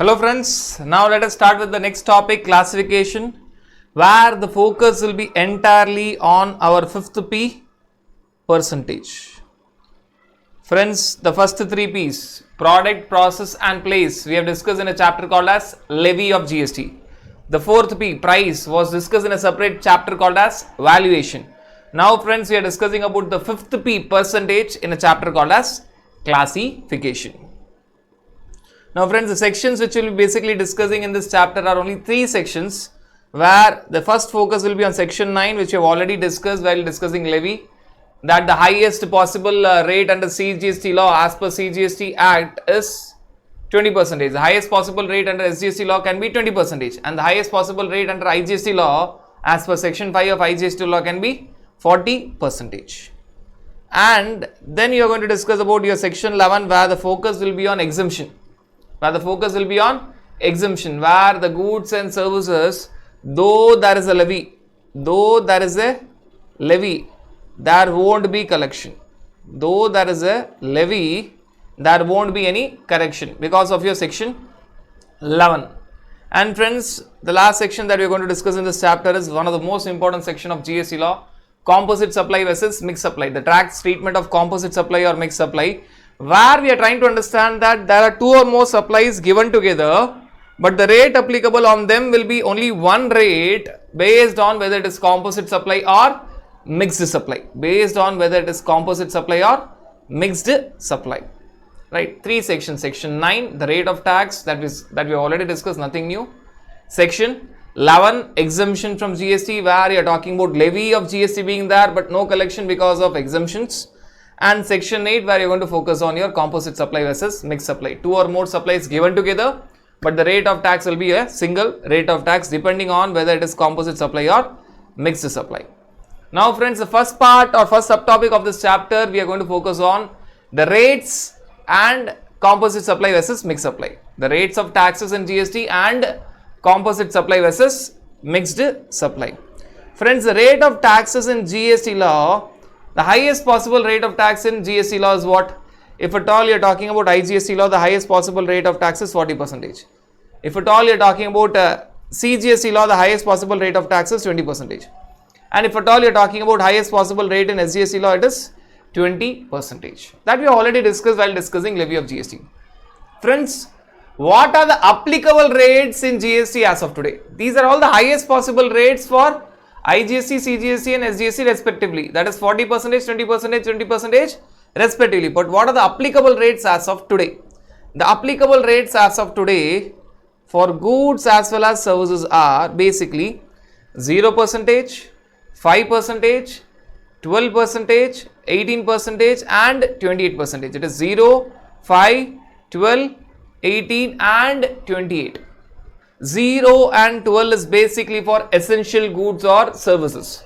Hello friends, now let us start with the next topic, classification, where the focus will be entirely on our fifth P, percentage. Friends, the first three P's, product, process and place, we have discussed in a chapter called as levy of GST. The fourth P, price, was discussed in a separate chapter called as valuation. Now friends, we are discussing about the fifth P, percentage, in a chapter called as classification. Now friends, the sections which we will be basically discussing in this chapter are only three sections, where the first focus will be on section 9, which we have already discussed while discussing levy, that the highest possible rate under CGST law as per CGST Act is 20%. The highest possible rate under SGST law can be 20%, and the highest possible rate under IGST law as per section 5 of IGST law can be 40%. And then you are going to discuss about your section 11, where the focus will be on exemption. Where the goods and services, though there is a levy, there won't be collection. Though there is a levy, there won't be any correction because of your section 11. And friends, the last section that we are going to discuss in this chapter is one of the most important section of GST law, composite supply versus mixed supply, the tax treatment of composite supply or mixed supply, where we are trying to understand that there are two or more supplies given together, but the rate applicable on them will be only one rate based on whether it is composite supply or mixed supply. Right, three sections. Section 9, the rate of tax, that we already discussed, nothing new. Section 11, exemption from GST, where you are talking about levy of GST being there but no collection because of exemptions. And section 8, where you are going to focus on your composite supply versus mixed supply. Two or more supplies given together, but the rate of tax will be a single rate of tax depending on whether it is composite supply or mixed supply. Now friends, the first part or first subtopic of this chapter, we are going to focus on the rates and composite supply versus mixed supply. The rates of taxes in GST and composite supply versus mixed supply. Friends, the rate of taxes in GST law, the highest possible rate of tax in GST law is what? If at all you are talking about IGST law, the highest possible rate of tax is 40%. If at all you are talking about CGST law, the highest possible rate of tax is 20%. And if at all you are talking about highest possible rate in SGST law, it is 20%. That we have already discussed while discussing levy of GST. Friends, what are the applicable rates in GST as of today? These are all the highest possible rates for IGST, CGST and SGST respectively. That is 40%, 20%, 20% respectively. But what are the applicable rates as of today? The applicable rates as of today for goods as well as services are basically 0%, 5%, 12%, 18% and 28%. It is 0, 5, 12, 18 and 28. 0 and 12 is basically for essential goods or services.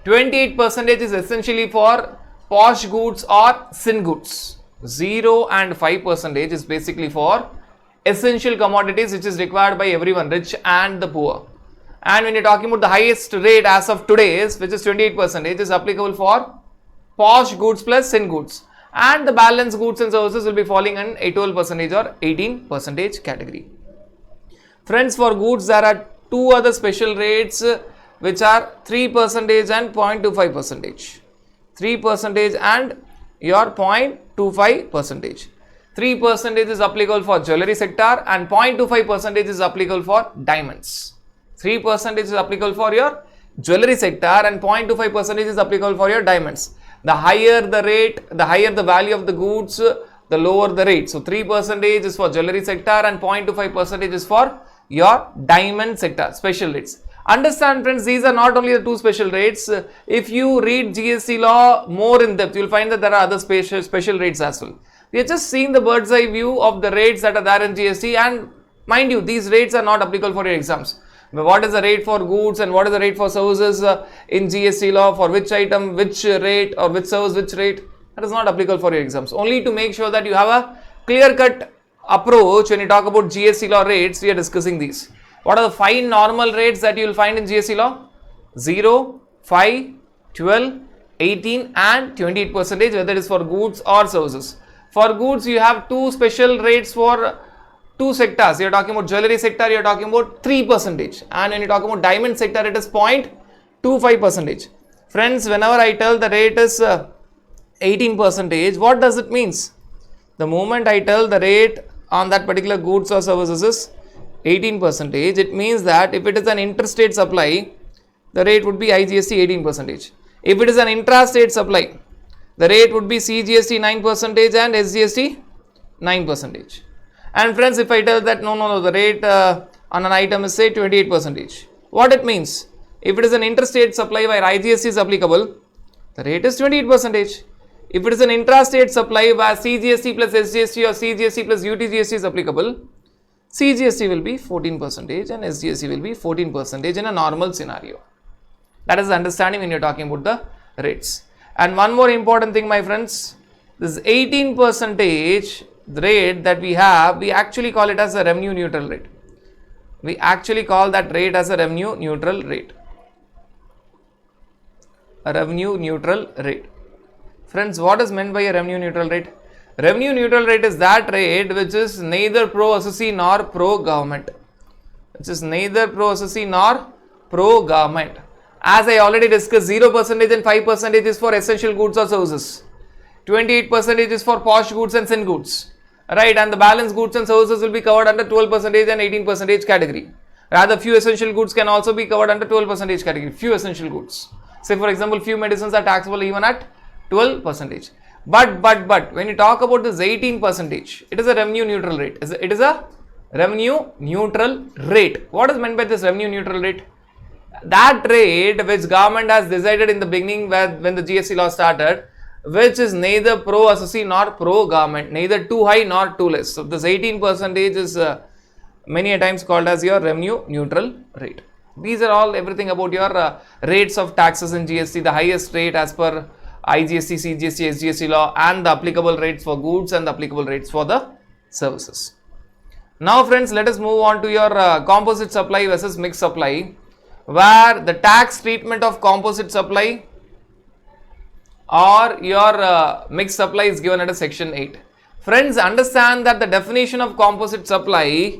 28% is essentially for posh goods or sin goods. 0 and 5% is basically for essential commodities which is required by everyone, rich and the poor. And when you are talking about the highest rate as of today, which is 28%, is applicable for posh goods plus sin goods. And the balance goods and services will be falling in a 12% or 18% category. Friends, for goods there are two other special rates which are 3% and 0.25%. 3% and your 0.25%. 3% is applicable for jewelry sector and 0.25% is applicable for diamonds. 3% is applicable for your jewelry sector and 0.25% is applicable for your diamonds. The higher the rate, the higher the value of the goods, the lower the rate. So 3% is for jewelry sector and 0.25% is for your diamond sector, special rates. Understand friends, these are not only the two special rates. If you read GST law more in depth, you will find that there are other special rates as well. We are just seeing the bird's eye view of the rates that are there in GST, and mind you, these rates are not applicable for your exams. But what is the rate for goods and what is the rate for services in GST law, for which item, which rate, or which service, which rate, that is not applicable for your exams. Only to make sure that you have a clear-cut approach when you talk about GST law rates, we are discussing these. What are the 5 normal rates that you will find in GST law? 0, 5, 12, 18 and 28%, whether it is for goods or services. For goods, you have two special rates for two sectors, you're talking about jewelry sector, you're talking about 3%. And when you talk about diamond sector, it is 0.25%. Friends, whenever I tell the rate is 18%, what does it means? The moment I tell the rate on that particular goods or services is 18%, it means that if it is an interstate supply, the rate would be IGST 18%. If it is an intrastate supply, the rate would be CGST 9% and SGST 9%. And friends, if I tell that no, the rate on an item is say 28%, what it means? If it is an interstate supply where IGST is applicable, the rate is 28%. If it is an intrastate supply where CGST plus SGST or CGST plus UTGST is applicable, CGST will be 14% and SGST will be 14% in a normal scenario. That is the understanding when you are talking about the rates. And one more important thing, my friends, this 18% rate that we have, we actually call it as a revenue neutral rate. We actually call that rate as a revenue neutral rate. A revenue neutral rate. Friends, what is meant by a revenue neutral rate? Revenue neutral rate is that rate which is neither pro-SSC nor pro-government. Which is neither pro-SSC nor pro-government. As I already discussed, 0% and 5% is for essential goods or services. 28% is for posh goods and sin goods. Right, and the balance goods and services will be covered under 12% and 18% category. Rather, few essential goods can also be covered under 12% category. Few essential goods. Say for example, few medicines are taxable even at 12%. But when you talk about this 18%, it is a revenue neutral rate. It is a revenue neutral rate. What is meant by this revenue neutral rate? That rate which government has decided in the beginning when the GST law started, which is neither pro-SSC nor pro-government, neither too high nor too less. So this 18% is many a times called as your revenue neutral rate. These are all everything about your rates of taxes in GST, the highest rate as per IGST, CGST, SGST law, and the applicable rates for goods and the applicable rates for the services. Now friends, let us move on to your composite supply versus mixed supply, where the tax treatment of composite supply or your mixed supply is given at a section 8. Friends, understand that the definition of composite supply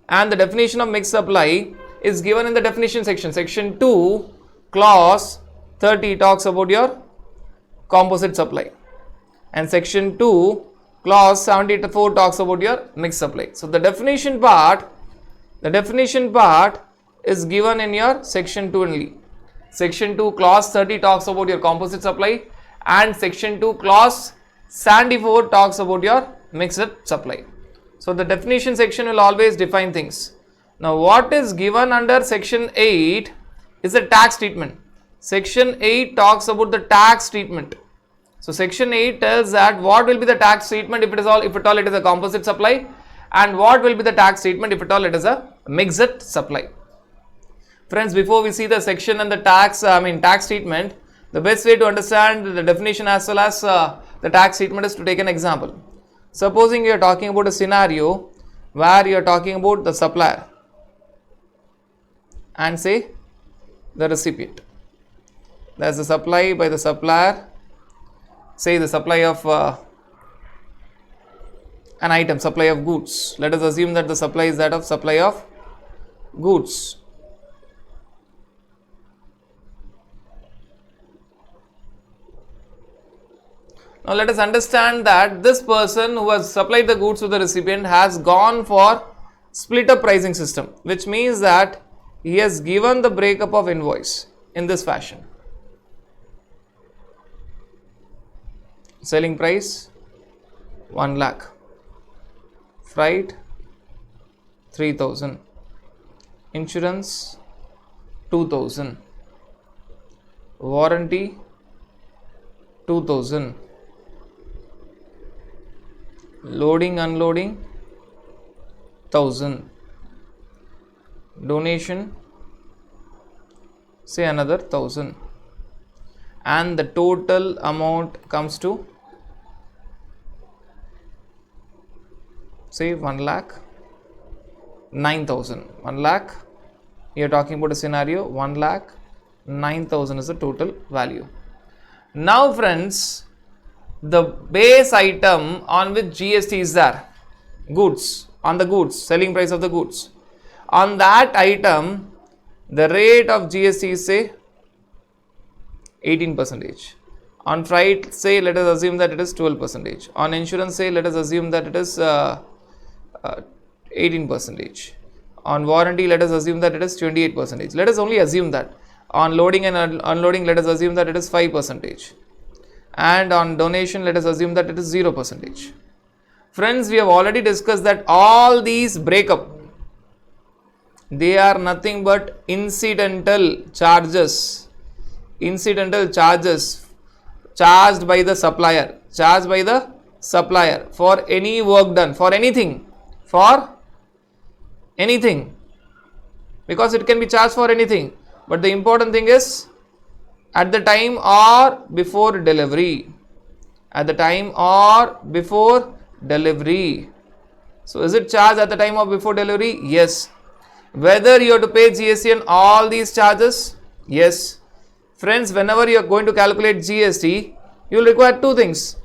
and the definition of mixed supply is given in the definition section. Section 2, clause 30 talks about your composite supply, and section 2, clause 74 talks about your mixed supply. So the definition part is given in your section 2 only. Section 2, clause 30 talks about your composite supply, and section 2, clause 74 talks about your mixed supply. So the definition section will always define things. Now what is given under section 8 is a tax treatment. Section 8 talks about the tax treatment. So section 8 tells that what will be the tax treatment if at all it is a composite supply, and what will be the tax treatment if at all it is a mixed supply. Friends, before we see the section and the tax treatment, the best way to understand the definition as well as the tax treatment is to take an example. Supposing you are talking about a scenario where you are talking about the supplier and say the recipient. There is a supply by the supplier, say the supply of an item, supply of goods. Let us assume that the supply is that of supply of goods. Now let us understand that this person who has supplied the goods to the recipient has gone for split up pricing system, which means that he has given the breakup of invoice in this fashion. Selling price 1 lakh, freight 3000, insurance 2000, warranty 2000, loading unloading 1000, donation say another 1000, and the total amount comes to say 1 lakh 9,000. 1 lakh, you are talking about a scenario 1 lakh 9,000 is the total value. Now friends, the base item on which GST is there, goods, on the goods, selling price of the goods. On that item, the rate of GST is say 18%. On freight, say let us assume that it is 12%. On insurance, say let us assume that it is 18%. On warranty, let us assume that it is 28%. Let us only assume that. On loading and unloading, let us assume that it is 5%. And on donation, let us assume that it is 0%. Friends, we have already discussed that all these breakup, they are nothing but incidental charges charged by the supplier, for any work done, for anything, because it can be charged for anything, but the important thing is at the time or before delivery, So is it charged at the time or before delivery? Yes. Whether you have to pay GST on all these charges? Yes. Friends, whenever you are going to calculate GST, you will require two things: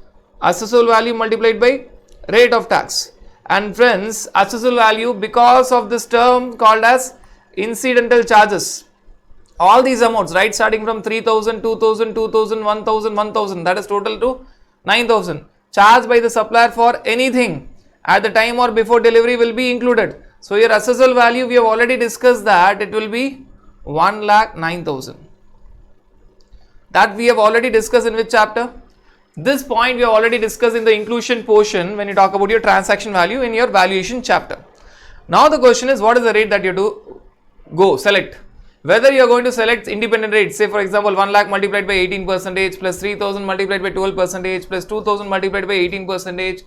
assessable value multiplied by rate of tax. And friends, assessable value, because of this term called as incidental charges, all these amounts, right, starting from 3,000, 2,000, 2,000, 1,000, 1,000, that is total to 9,000, charged by the supplier for anything at the time or before delivery will be included. So your assessable value, we have already discussed that it will be 1,09,000. That we have already discussed in which chapter? This point we have already discussed in the inclusion portion when you talk about your transaction value in your valuation chapter. Now the question is, what is the rate that you have to select? Whether you are going to select independent rates, say for example 1 lakh multiplied by 18% plus 3,000 multiplied by 12% plus 2,000 multiplied by 18%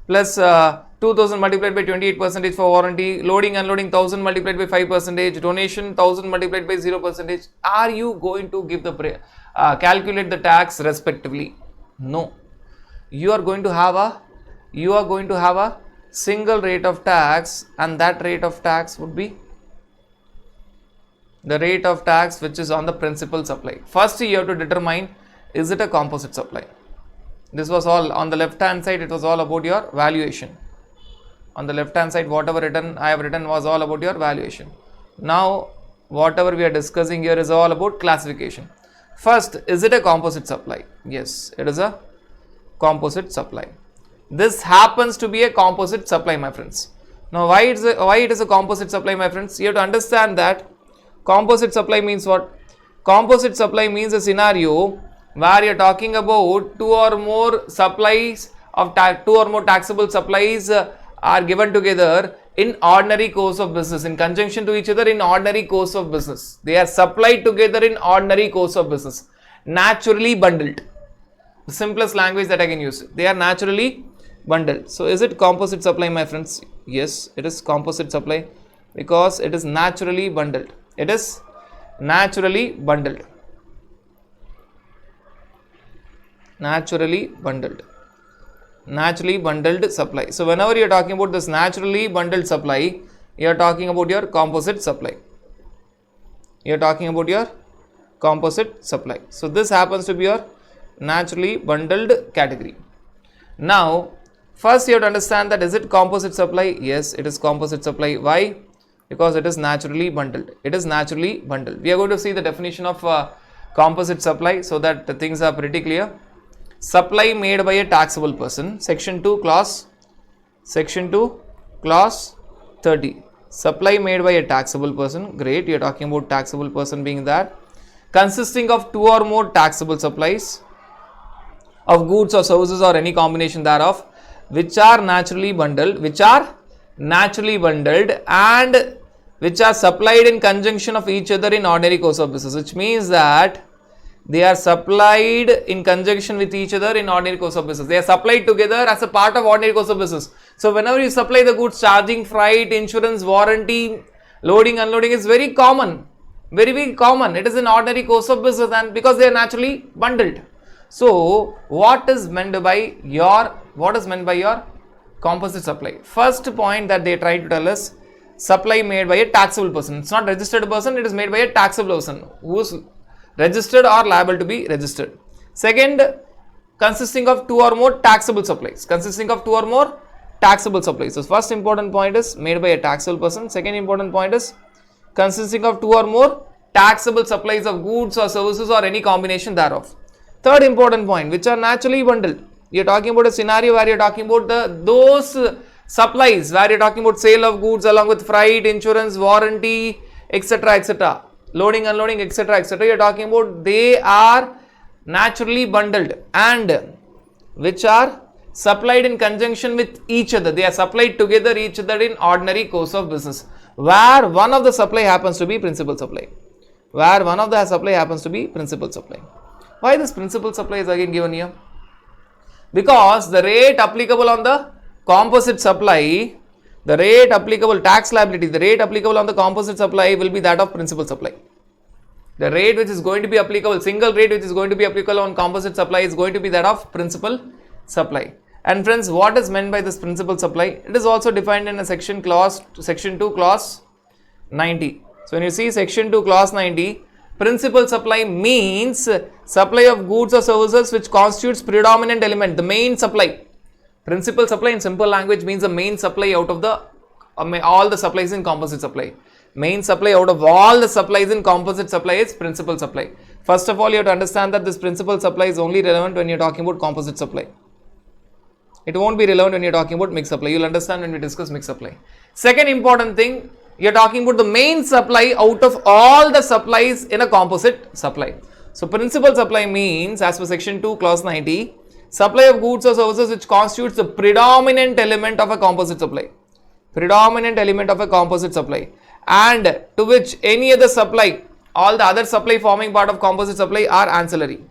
plus 2,000 multiplied by 28% for warranty, loading unloading 1,000 multiplied by 5%, donation 1,000 multiplied by 0%. Are you going to give the calculate the tax respectively? No. You are going to have a single rate of tax, and that rate of tax would be the rate of tax which is on the principal supply. First you have to determine, is it a composite supply? This was all on the left hand side, it was all about your valuation. On the left hand side, whatever I have written was all about your valuation. Now whatever we are discussing here is all about classification. First, is it a composite supply? Yes, it is a composite supply. This happens to be a composite supply, my friends. Now why it is a composite supply, my friends? You have to understand that composite supply means what? Composite supply means a scenario where you are talking about two or more taxable supplies are given together in ordinary course of business, in conjunction to each other in ordinary course of business. They are supplied together in ordinary course of business, naturally bundled. The simplest language that I can use. They are naturally bundled. So is it composite supply, my friends? Yes, it is composite supply because it is naturally bundled. It is naturally bundled. Naturally bundled supply. So whenever you are talking about this naturally bundled supply, you are talking about your composite supply. So this happens to be your naturally bundled category. Now first you have to understand that, is it composite supply? Yes, it is composite supply. Why? Because it is naturally bundled. We are going to see the definition of composite supply so that the things are pretty clear. Supply made by a taxable person, section 2 clause 30. Supply made by a taxable person. Great, you are talking about taxable person being that, consisting of two or more taxable supplies of goods or services or any combination thereof, which are naturally bundled and which are supplied in conjunction of each other in ordinary course of business, which means that they are supplied in conjunction with each other in ordinary course of business. They are supplied together as a part of ordinary course of business. So whenever you supply the goods, charging, freight, insurance, warranty, loading, unloading is very common. It is in ordinary course of business, and because they are naturally bundled. So what is meant by your composite supply? First point that they try to tell us, supply made by a taxable person. It's not registered person, it is made by a taxable person who is registered or liable to be registered. Second, consisting of two or more taxable supplies. taxable supply. So first important point is made by a taxable person. Second important point is consisting of two or more taxable supplies of goods or services or any combination thereof. Third important point, which are naturally bundled. You are talking about a scenario where you are talking about those supplies where you are talking about sale of goods along with freight, insurance, warranty, etc., loading, unloading, etc. You are talking about they are naturally bundled and which are supplied in conjunction with each other. They are supplied together each other in ordinary course of business, where one of the supply happens to be principal supply. Where one of the supply happens to be principal supply. Why this principal supply is again given here? Because the rate applicable on the composite supply, the rate applicable tax liability, the rate applicable on the composite supply will be that of principal supply. The rate which is going to be applicable, single rate which is going to be applicable on composite supply is going to be that of principal supply. And friends, what is meant by this principal supply? It is also defined in a section 2 clause 90. So when you see section 2 clause 90, principal supply means supply of goods or services which constitutes predominant element, the main supply. Principal supply in simple language means the main supply out of the all the supplies in composite supply. Main supply out of all the supplies in composite supply is principal supply. First of all, you have to understand that this principal supply is only relevant when you are talking about composite supply. It won't be relevant when you are talking about mixed supply. You will understand when we discuss mixed supply. Second important thing, you are talking about the main supply out of all the supplies in a composite supply. So principal supply means, as per section 2 clause 90, supply of goods or services which constitutes the predominant element of a composite supply. Predominant element of a composite supply, and to which any other supply, all the other supply forming part of composite supply are ancillary.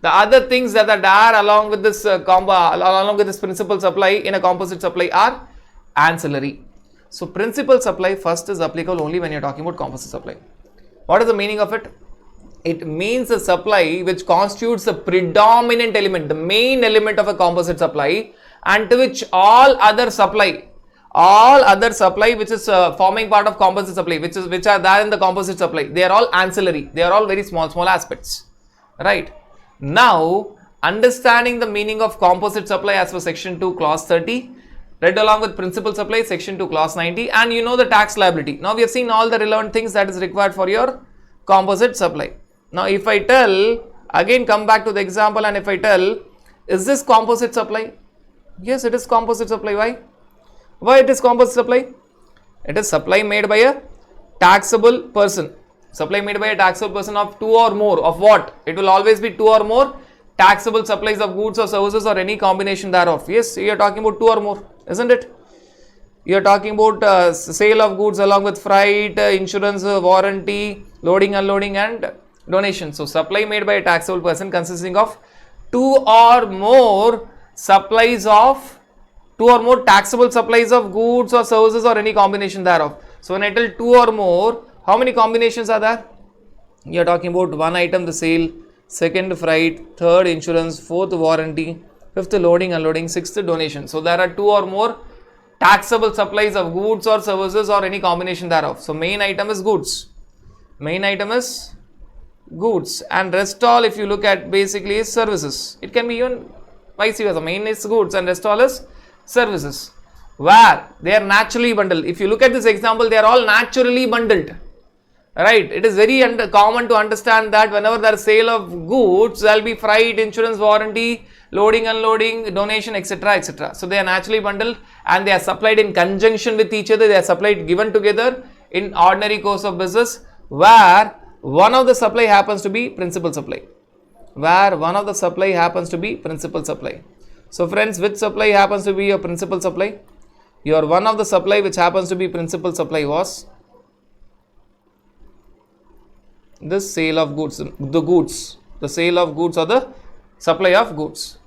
The other things that are there along with this along with this principal supply in a composite supply are ancillary. So principal supply first is applicable only when you are talking about composite supply. What is the meaning of it? It means a supply which constitutes the predominant element, the main element of a composite supply, and to which all other supply which is forming part of composite supply, which are there in the composite supply, they are all ancillary. They are all very small aspects, right? Now, understanding the meaning of composite supply as per section 2 clause 30, read along with principal supply section 2 clause 90, and you know the tax liability. Now we have seen all the relevant things that is required for your composite supply. Now if I tell, again come back to the example, and if I tell, is this composite supply? Yes, it is composite supply. Why? Why it is composite supply? It is supply made by a taxable person. Supply made by a taxable person of two or more of what? It will always be two or more taxable supplies of goods or services or any combination thereof. Yes, you are talking about two or more, isn't it? You are talking about sale of goods along with freight, insurance, warranty, loading, unloading, and donation. So supply made by a taxable person consisting of two or more supplies of taxable supplies of goods or services or any combination thereof. So when I tell two or more, how many combinations are there? You are talking about one item, the sale, second freight, third insurance, fourth warranty, fifth loading, unloading, sixth donation. So there are two or more taxable supplies of goods or services or any combination thereof. So main item is goods. Main item is goods, and rest all, if you look at, basically is services. It can be even vice versa. Main is goods and rest all is services, where they are naturally bundled. If you look at this example, they are all naturally bundled, right? It is very common to understand that whenever there is sale of goods, there will be freight, insurance, warranty, loading, unloading, donation, etc. So they are naturally bundled and they are supplied in conjunction with each other. They are supplied, given together in ordinary course of business, where one of the supply happens to be principal supply. So friends, which supply happens to be your principal supply? Your one of the supply which happens to be principal supply was this sale of goods, the sale of goods or the supply of goods.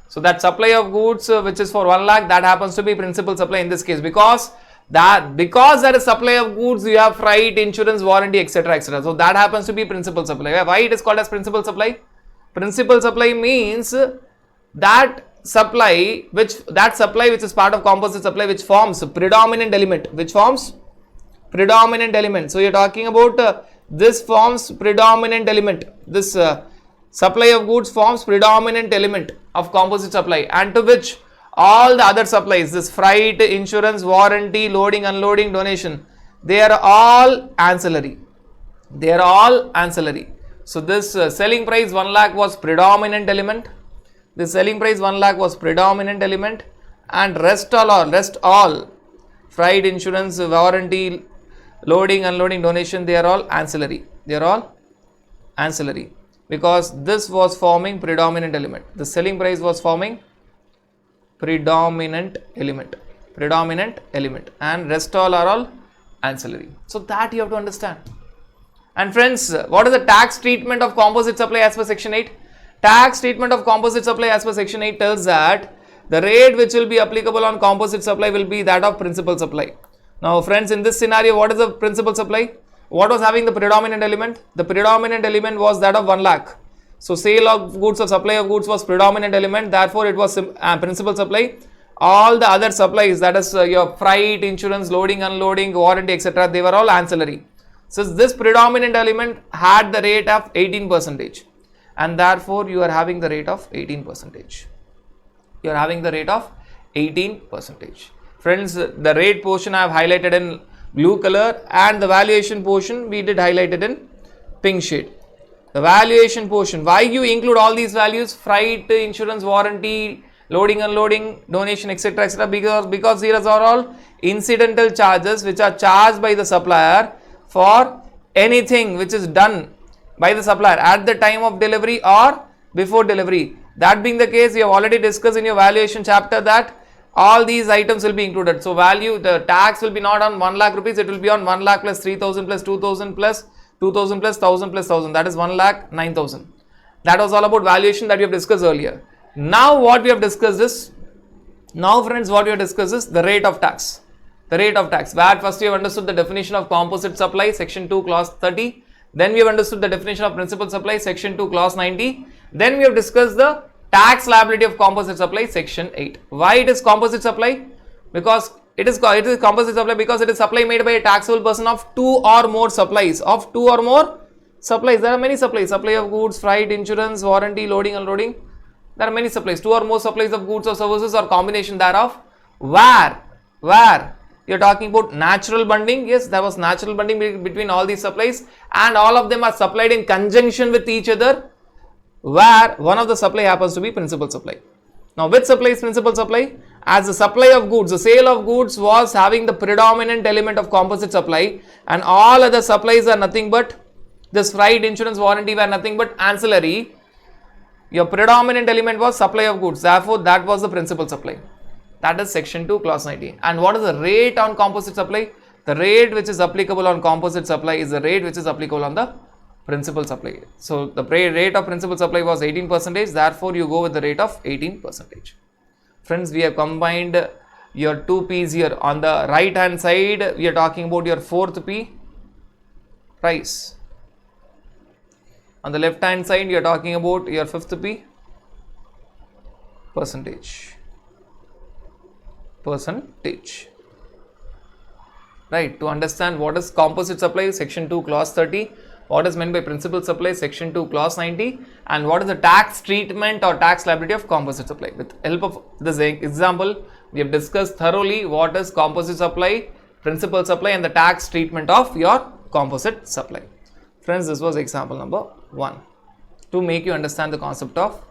So that supply of goods which is for 1 lakh, that happens to be principal supply in this case, because there is supply of goods, you have freight, insurance, warranty, etc. So that happens to be principal supply. Why it is called as principal supply? Principal supply means that supply which is part of composite supply, which forms predominant element, So you are talking about this forms predominant element. This supply of goods forms predominant element of composite supply, and to which All the other supplies, this freight, insurance, warranty, loading, unloading, donation, they are all ancillary. They are all ancillary. So this selling price 1 lakh was predominant element. The selling price 1 lakh was predominant element, and rest all freight, insurance, warranty, loading, unloading, donation, they are all ancillary. They are all ancillary because this was forming predominant element. The selling price was forming predominant element, and rest all are all ancillary. So that you have to understand. And friends, what is the tax treatment of composite supply as per section 8? Tax treatment of composite supply as per section 8 tells that the rate which will be applicable on composite supply will be that of principal supply. Now friends, in this scenario, what is the principal supply? What was having the predominant element? The predominant element was that of 1 lakh. So sale of goods or supply of goods was predominant element, therefore it was principal supply. All the other supplies, that is your freight, insurance, loading, unloading, warranty, etc., they were all ancillary. So this predominant element had the rate of 18%, and therefore you are having the rate of 18%. You are having the rate of 18%. Friends, the rate portion I have highlighted in blue color, and the valuation portion we did highlight it in pink shade. The valuation portion, why you include all these values, freight, insurance, warranty, loading, unloading, donation, etc., etc., because these are all incidental charges which are charged by the supplier for anything which is done by the supplier at the time of delivery or before delivery. That being the case, you have already discussed in your valuation chapter that all these items will be included. So value, the tax will be not on 1 lakh rupees, it will be on 1 lakh plus 3,000 plus 2,000 plus 2,000 plus 1,000 plus 1,000, that is 1 lakh 9,000. That was all about valuation that we have discussed earlier. Now what we have discussed is, the rate of tax. The rate of tax, where first we have understood the definition of composite supply, section 2, clause 30. Then we have understood the definition of principal supply, section 2, clause 90. Then we have discussed the tax liability of composite supply, section 8. Why it is composite supply? Because it is composite supply because it is supply made by a taxable person of 2 or more supplies. There are many supplies. Supply of goods, freight, insurance, warranty, loading, unloading. There are many supplies. 2 or more supplies of goods or services or combination thereof. Where you are talking about natural bundling. Yes, there was natural bundling between all these supplies, and all of them are supplied in conjunction with each other, where one of the supply happens to be principal supply. Now, which supply is principal supply? As the supply of goods, the sale of goods was having the predominant element of composite supply, and all other supplies are nothing but this freight, insurance, warranty were nothing but ancillary. Your predominant element was supply of goods, therefore that was the principal supply. That is section 2, clause 90. And what is the rate on composite supply? The rate which is applicable on composite supply is the rate which is applicable on the principal supply. So the rate of principal supply was 18%, therefore you go with the rate of 18%. Friends, we have combined your 2 P's here. On the right hand side, we are talking about your 4th P, price. On the left hand side, you are talking about your 5th P, percentage. Right, to understand what is composite supply, section 2, clause 30, what is meant by principal supply, section 2, clause 90, and what is the tax treatment or tax liability of composite supply. With help of this example, we have discussed thoroughly what is composite supply, principal supply, and the tax treatment of your composite supply. Friends, this was example number 1 to make you understand the concept of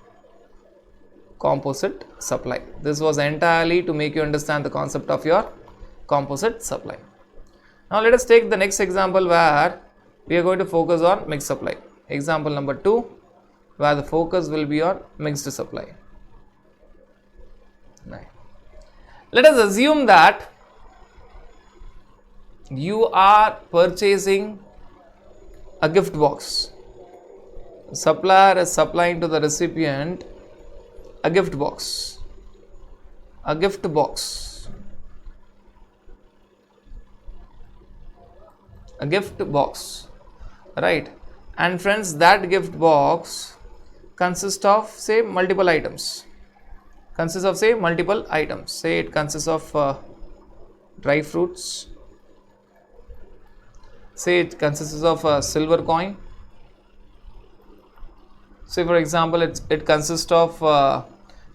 composite supply. This was entirely to make you understand the concept of your composite supply. Now let us take the next example where we are going to focus on mixed supply. Example number 2, where the focus will be on mixed supply. Right. Let us assume that you are purchasing a gift box. The supplier is supplying to the recipient a gift box. Right, and friends, that gift box consists of say multiple items. Say it consists of dry fruits. Say it consists of a silver coin. Say for example, it consists of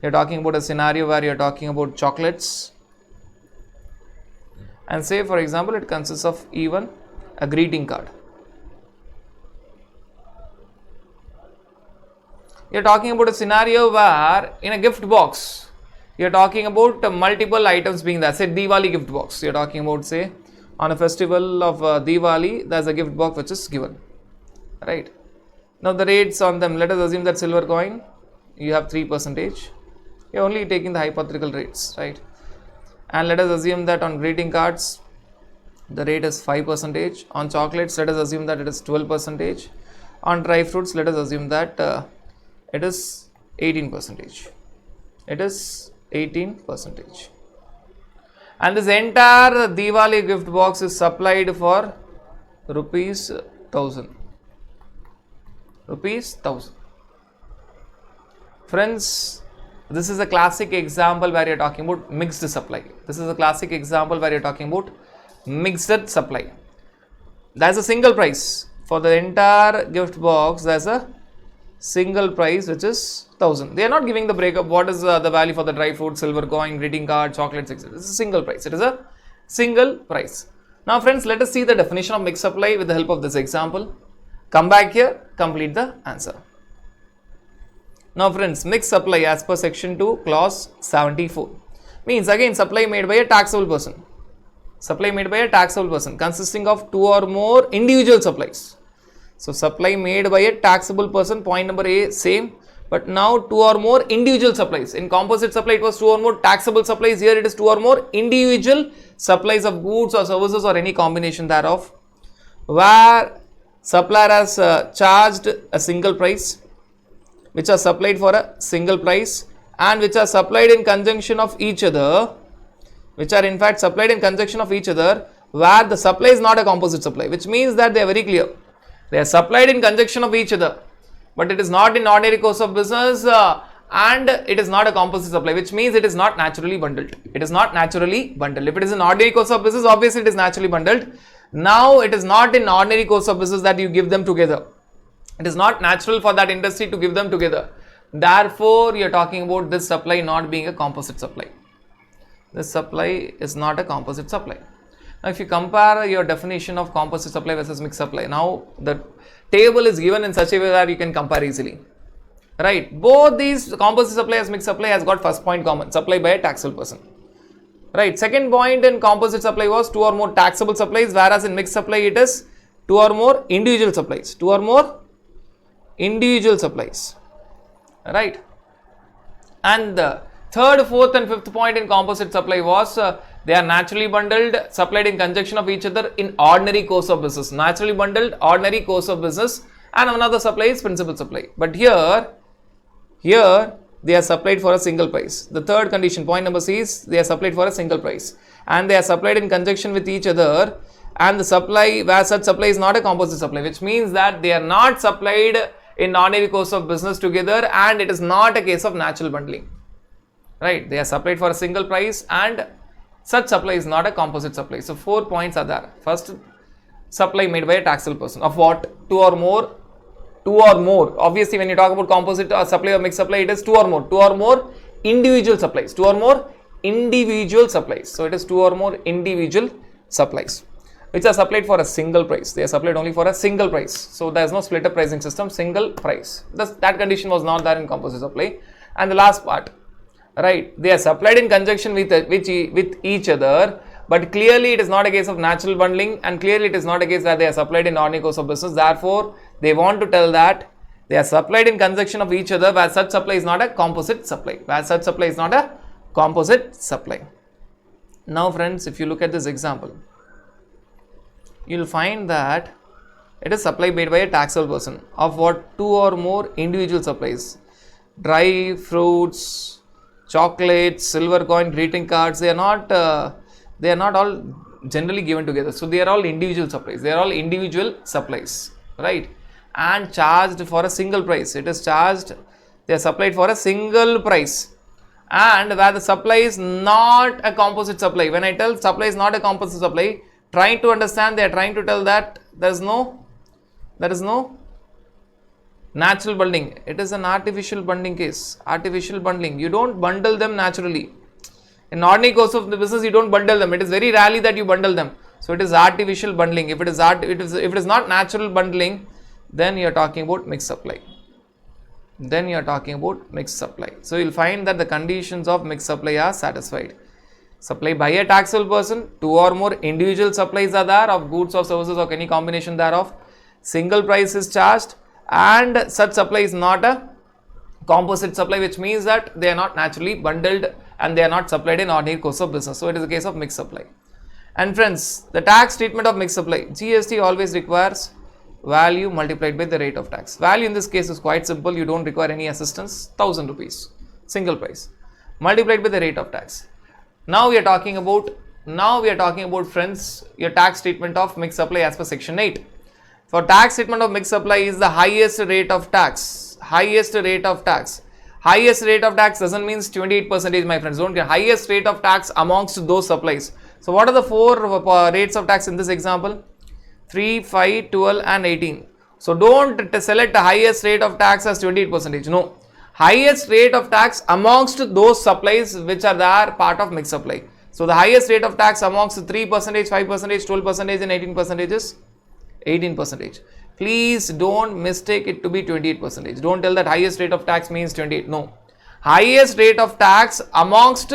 You're talking about a scenario where you're talking about chocolates, and say for example it consists of even a greeting card. You're talking about a scenario where in a gift box you're talking about multiple items being there. Say Diwali gift box, you're talking about, say on a festival of Diwali there's a gift box which is given, right? Now the rates on them, let us assume that silver coin you have 3%, you're only taking the hypothetical rates, right? And let us assume that on greeting cards the rate is 5%, on chocolates let us assume that it is 12%, on dry fruits let us assume that it is 18%, it is 18%, and this entire Diwali gift box is supplied for rupees 1000. Friends, this is a classic example where you are talking about mixed supply. This is a classic example where you are talking about mixed supply. There is a single price for the entire gift box. There is a single price which is 1000. They are not giving the breakup. What is the value for the dry fruit, silver coin, greeting card, chocolates, etc. This is a single price. It is a single price. Now, friends, let us see the definition of mixed supply with the help of this example. Come back here, complete the answer. Now friends, mixed supply as per section 2 clause 74 means again supply made by a taxable person. Supply made by a taxable person consisting of 2 or more individual supplies. So supply made by a taxable person, point number A same, but now 2 or more individual supplies. In composite supply it was 2 or more taxable supplies, here it is 2 or more individual supplies of goods or services or any combination thereof, where supplier has charged a single price, which are supplied for a single price, and which are supplied in conjunction of each other, which are in fact supplied in conjunction of each other, where the supply is not a composite supply, which means that they are very clear. They are supplied in conjunction of each other, but it is not in ordinary course of business and it is not a composite supply, which means it is not naturally bundled. It is not naturally bundled. If it is in ordinary course of business, obviously it is naturally bundled. Now it is not in ordinary course of business that you give them together. It is not natural for that industry to give them together. Therefore, you are talking about this supply not being a composite supply. This supply is not a composite supply. Now, if you compare your definition of composite supply versus mixed supply, now the table is given in such a way that you can compare easily. Right? Both these composite supply as mixed supply has got first point common, supply by a taxable person. Right? Second point in composite supply was 2 or more taxable supplies, whereas in mixed supply it is 2 or more individual supplies. 2 or more individual supplies, right? And the third, fourth and fifth point in composite supply was they are naturally bundled, supplied in conjunction of each other in ordinary course of business. Naturally bundled, ordinary course of business, and another supply is principal supply. But here they are supplied for a single price. The third condition, point number C, is they are supplied for a single price, and they are supplied in conjunction with each other, and the supply, where such supply is not a composite supply, which means that they are not supplied in ordinary course of business together, and it is not a case of natural bundling, right? They are supplied for a single price and such supply is not a composite supply. So 4 points are there. First, supply made by a taxable person of what? 2 or more. Obviously when you talk about composite or supply or mixed supply, it is 2 or more individual supplies. So it is 2 or more individual supplies which are supplied for a single price. They are supplied only for a single price. So there is no split up pricing system, single price. That condition was not there in composite supply. And the last part, right, they are supplied in conjunction with each other, but clearly it is not a case of natural bundling, and clearly it is not a case that they are supplied in ordinary course of business. Therefore, they want to tell that they are supplied in conjunction of each other, where such supply is not a composite supply. Now friends, if you look at this example, you will find that it is supply made by a taxable person of what? 2 or more individual supplies. Dry fruits, chocolates, silver coin, greeting cards, they are not all generally given together. So they are all individual supplies. They are all individual supplies, right? And charged for a single price. It is charged, they are supplied for a single price. And where the supply is not a composite supply. When I tell supply is not a composite supply, trying to understand, they are trying to tell that there is no Natural bundling, it is an artificial bundling case. Artificial bundling, you don't bundle them naturally. In ordinary course of the business, you don't bundle them. It is very rarely that you bundle them. So it is artificial bundling. If it is not natural bundling, then you are talking about mixed supply. Then you are talking about mixed supply. So you will find that the conditions of mixed supply are satisfied. Supply by a taxable person, two or more individual supplies are there of goods or services or any combination thereof. Single price is charged, and such supply is not a composite supply, which means that they are not naturally bundled and they are not supplied in ordinary course of business. So it is a case of mixed supply. And friends, the tax treatment of mixed supply, GST always requires value multiplied by the rate of tax. Value in this case is quite simple. You don't require any assistance. 1000 rupees, single price, multiplied by the rate of tax. Now we are talking about friends, your tax treatment of mixed supply as per section 8. For tax treatment of mixed supply is the highest rate of tax. Highest rate of tax. Highest rate of tax doesn't mean 28%, my friends. Don't get highest rate of tax amongst those supplies. So what are the four rates of tax in this example? 3, 5, 12 and 18. So don't select the highest rate of tax as 28%. No. Highest rate of tax amongst those supplies which are there part of mixed supply. So the highest rate of tax amongst 3%, 5%, 12% and 18% is 18%. Please don't mistake it to be 28%. Don't tell that highest rate of tax means 28. No. Highest rate of tax amongst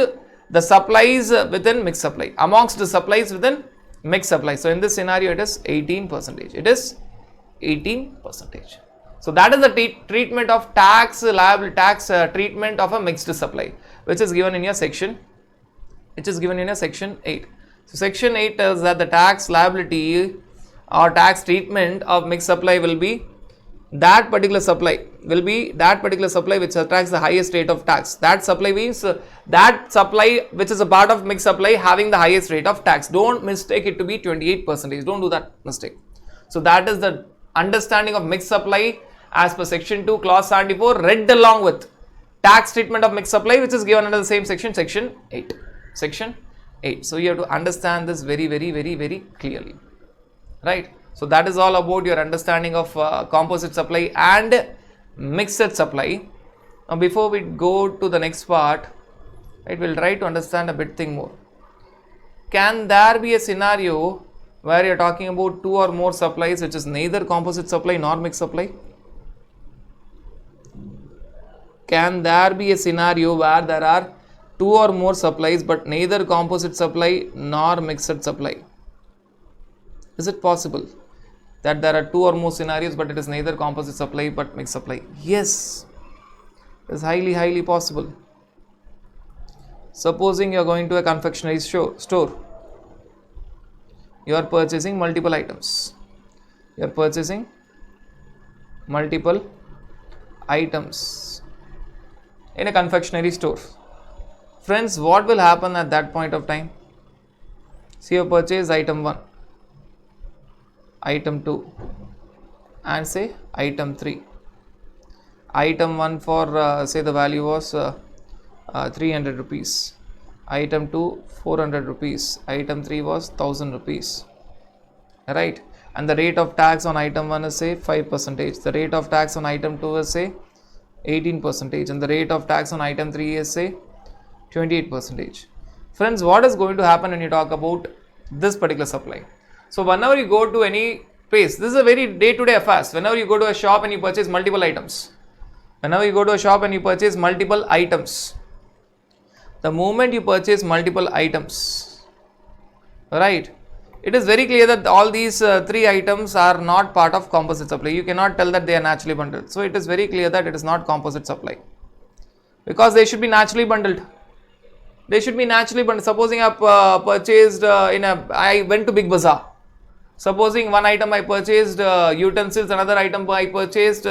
the supplies within mixed supply. Amongst the supplies within mixed supply. So in this scenario, it is 18%. It is 18%. So that is the treatment of tax liability, treatment of a mixed supply, which is given in your section. Section 8. So section 8 tells that the tax liability or tax treatment of mixed supply will be that particular supply which attracts the highest rate of tax. That supply means that supply which is a part of mixed supply having the highest rate of tax. Don't mistake it to be 28%. Don't do that mistake. So that is the understanding of mixed supply as per section 2 clause 74 read along with tax treatment of mixed supply, which is given under the same section, section 8. Section 8. So you have to understand this very clearly. Right. So that is all about your understanding of composite supply and mixed supply. Now before we go to the next part, right, we'll try to understand a bit thing more. Can there be a scenario where you're talking about two or more supplies which is neither composite supply nor mixed supply? Can there be a scenario where there are two or more supplies but neither composite supply nor mixed supply? Is it possible that there are two or more scenarios but it is neither composite supply but mixed supply? Yes, it is highly possible. Supposing you are going to a confectionery store. You are purchasing multiple items. in a confectionery store. Friends, what will happen at that point of time? See, you purchase item 1, item 2 and say item 3. Item 1 for say the value was 300 rupees. Item 2 400 rupees. Item 3 was 1000 rupees. Right? And the rate of tax on item 1 is say 5%. The rate of tax on item 2 is say 18%, and the rate of tax on item 3 is say 28%. Friends, what is going to happen when you talk about this particular supply? So whenever you go to any place, this is a very day-to-day affairs. Whenever you go to a shop and you purchase multiple items, the moment you purchase multiple items, right, it is very clear that all these 3 items are not part of composite supply. You cannot tell that they are naturally bundled. So it is very clear that it is not composite supply, because they should be naturally bundled. Supposing I purchased I went to Big Bazaar. Supposing one item I purchased utensils, another item I purchased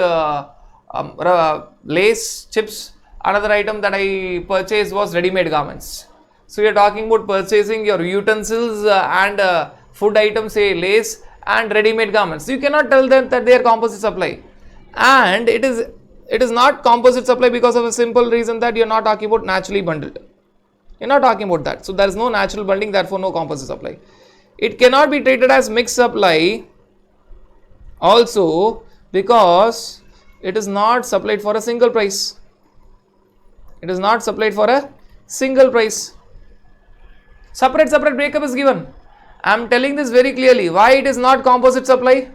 lace, chips, another item that I purchased was ready-made garments. So you are talking about purchasing your utensils and food items, say lace and ready-made garments. You cannot tell them that they are composite supply, and it is not composite supply because of a simple reason that you are not talking about naturally bundled. You are not talking about that. So there is no natural bundling, therefore no composite supply. It cannot be treated as mixed supply also because It is not supplied for a single price. It is not supplied for a single price. Separate breakup is given. I am telling this very clearly. Why it is not composite supply?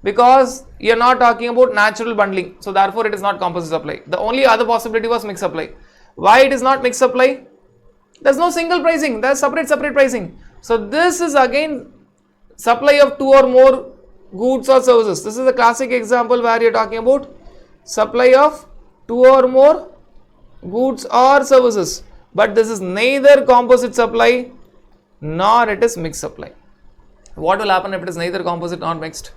Because you are not talking about natural bundling. So therefore it is not composite supply. The only other possibility was mixed supply. Why it is not mixed supply? There is no single pricing. There is separate pricing. So this is again supply of two or more goods or services. This is a classic example where you are talking about supply of two or more goods or services. But this is neither composite supply nor it is mixed supply. What will happen if it is neither composite nor mixed?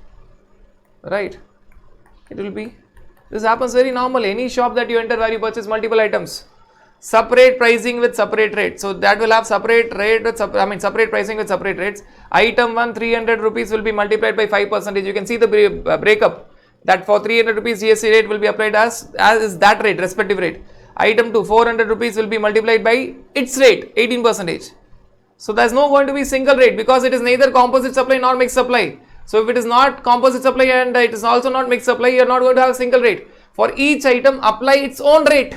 Right? It will be, this happens very normal. Any shop that you enter where you purchase multiple items, separate pricing with separate rates. So that will have separate rate with separate pricing with separate rates. Item 1 300 rupees will be multiplied by 5%. You can see the breakup that for 300 rupees GST rate will be applied as is that rate, respective rate. Item 2 400 rupees will be multiplied by its rate, 18%. So there is no going to be single rate because it is neither composite supply nor mixed supply. So if it is not composite supply and it is also not mixed supply, you are not going to have a single rate. For each item, apply its own rate.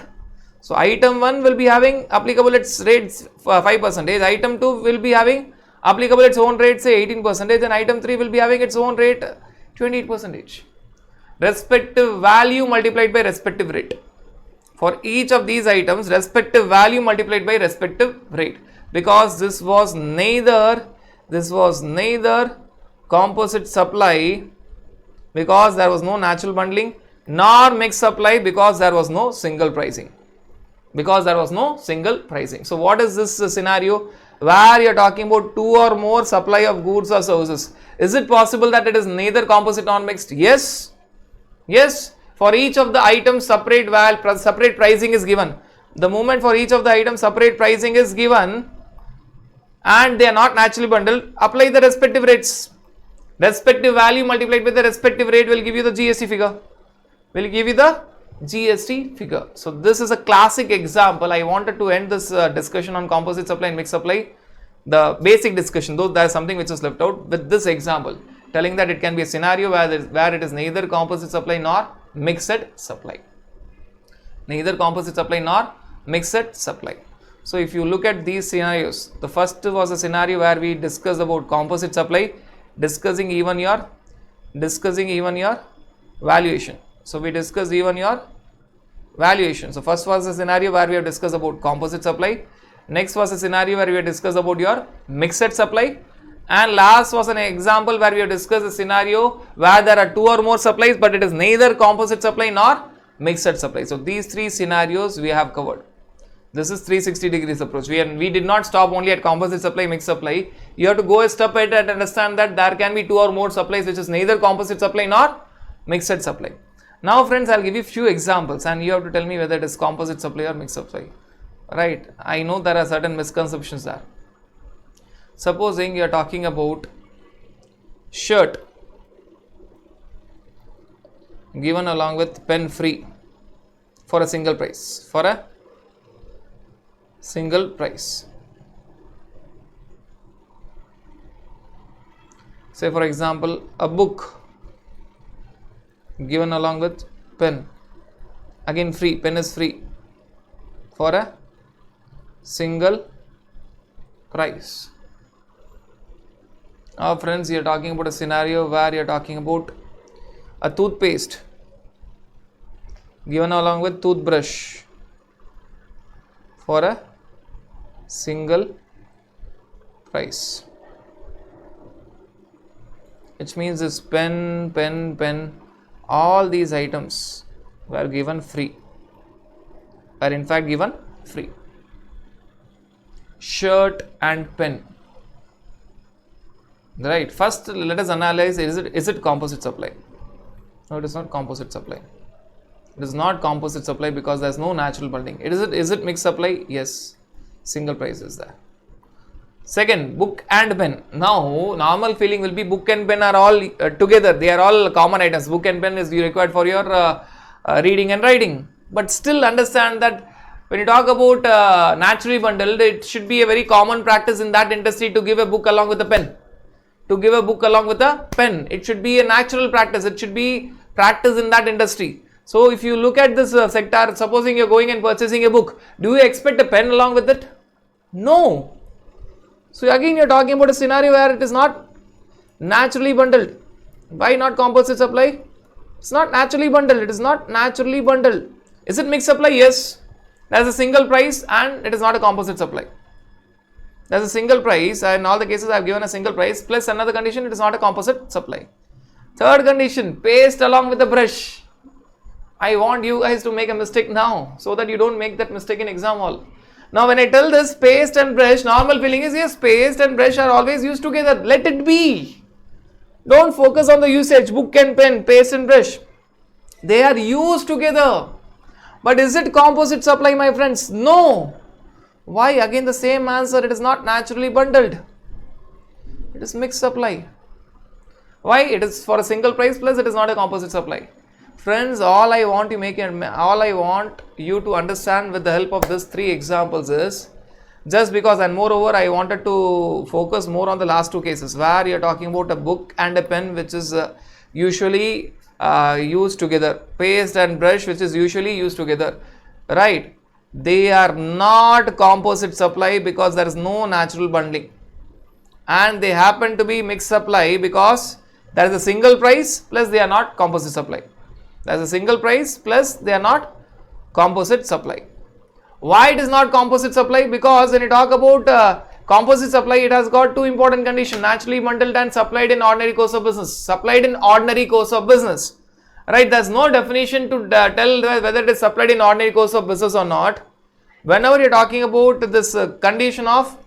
So item 1 will be having applicable its rates 5%. Item 2 will be having applicable its own rate say 18%, and item 3 will be having its own rate 28%. Respective value multiplied by respective rate. For each of these items, respective value multiplied by respective rate. Because this was neither composite supply because there was no natural bundling, nor mixed supply because there was no single pricing. So what is this scenario where you are talking about two or more supply of goods or services? Is it possible that it is neither composite nor mixed? Yes. For each of the items separate pricing is given. The moment for each of the items separate pricing is given and they are not naturally bundled, apply the respective rates. Respective value multiplied with the respective rate will give you the GST figure. So this is a classic example. I wanted to end this discussion on composite supply and mixed supply, the basic discussion, though there is something which is left out, with this example telling that it can be a scenario where it is neither composite supply nor mixed supply. So if you look at these scenarios, the first was a scenario where we discussed about composite supply, discussing even your valuation. So we discussed even your valuation. So first was a scenario where we have discussed about composite supply. Next was a scenario where we have discussed about your mixed supply. And last was an example where we have discussed a scenario where there are two or more supplies but it is neither composite supply nor mixed supply. So these three scenarios we have covered. This is 360 degrees approach. We did not stop only at composite supply, mixed supply. You have to go a step ahead and understand that there can be two or more supplies which is neither composite supply nor mixed supply. Now friends, I will give you few examples and you have to tell me whether it is composite supply or mixed supply. Right? I know there are certain misconceptions there. Supposing you are talking about shirt given along with pen free for a single price. Say for example, a book given along with pen, again free, pen is free for a single price. Now friends, you are talking about a scenario where you are talking about a toothpaste given along with toothbrush for a single price, which means this pen, all these items were given free, shirt and pen. Right, first let us analyze, is it composite supply? No, it is not composite supply. It is not composite supply because there is no natural bundling. Is it mixed supply? Yes, single price is there. Second, book and pen. Now normal feeling will be book and pen are all together, they are all common items. Book and pen is required for your reading and writing, but still understand that when you talk about naturally bundled, it should be a very common practice in that industry to give a book along with a pen. It should be a natural practice. It should be practice in that industry. So if you look at this sector, supposing you're going and purchasing a book, do you expect a pen along with it? No. So again you're talking about a scenario where it is not naturally bundled. Why not composite supply? It's not naturally bundled. It is not naturally bundled. Is it mixed supply? Yes. There's a single price and it is not a composite supply. There's a single price, and in all the cases I have given a single price plus another condition, it is not a composite supply. Third condition, paste along with the brush. I want you guys to make a mistake now so that you don't make that mistake in exam hall. Now when I tell this paste and brush, normal feeling is yes, paste and brush are always used together. Let it be. Don't focus on the usage, book and pen, paste and brush. They are used together. But is it composite supply, my friends? No. Why? Again the same answer, it is not naturally bundled. It is mixed supply. Why? It is for a single price plus it is not a composite supply. Friends, all I want you to understand with the help of these three examples is, just because, and moreover I wanted to focus more on the last two cases where you are talking about a book and a pen which is usually used together, paste and brush which is usually used together, right? They are not composite supply because there is no natural bundling, and they happen to be mixed supply because there is a single price plus they are not composite supply. There is a single price plus they are not composite supply. Why it is not composite supply? Because when you talk about composite supply, it has got two important conditions: naturally bundled and supplied in ordinary course of business. Supplied in ordinary course of business, right? There is no definition to tell whether it is supplied in ordinary course of business or not. Whenever you are talking about this condition of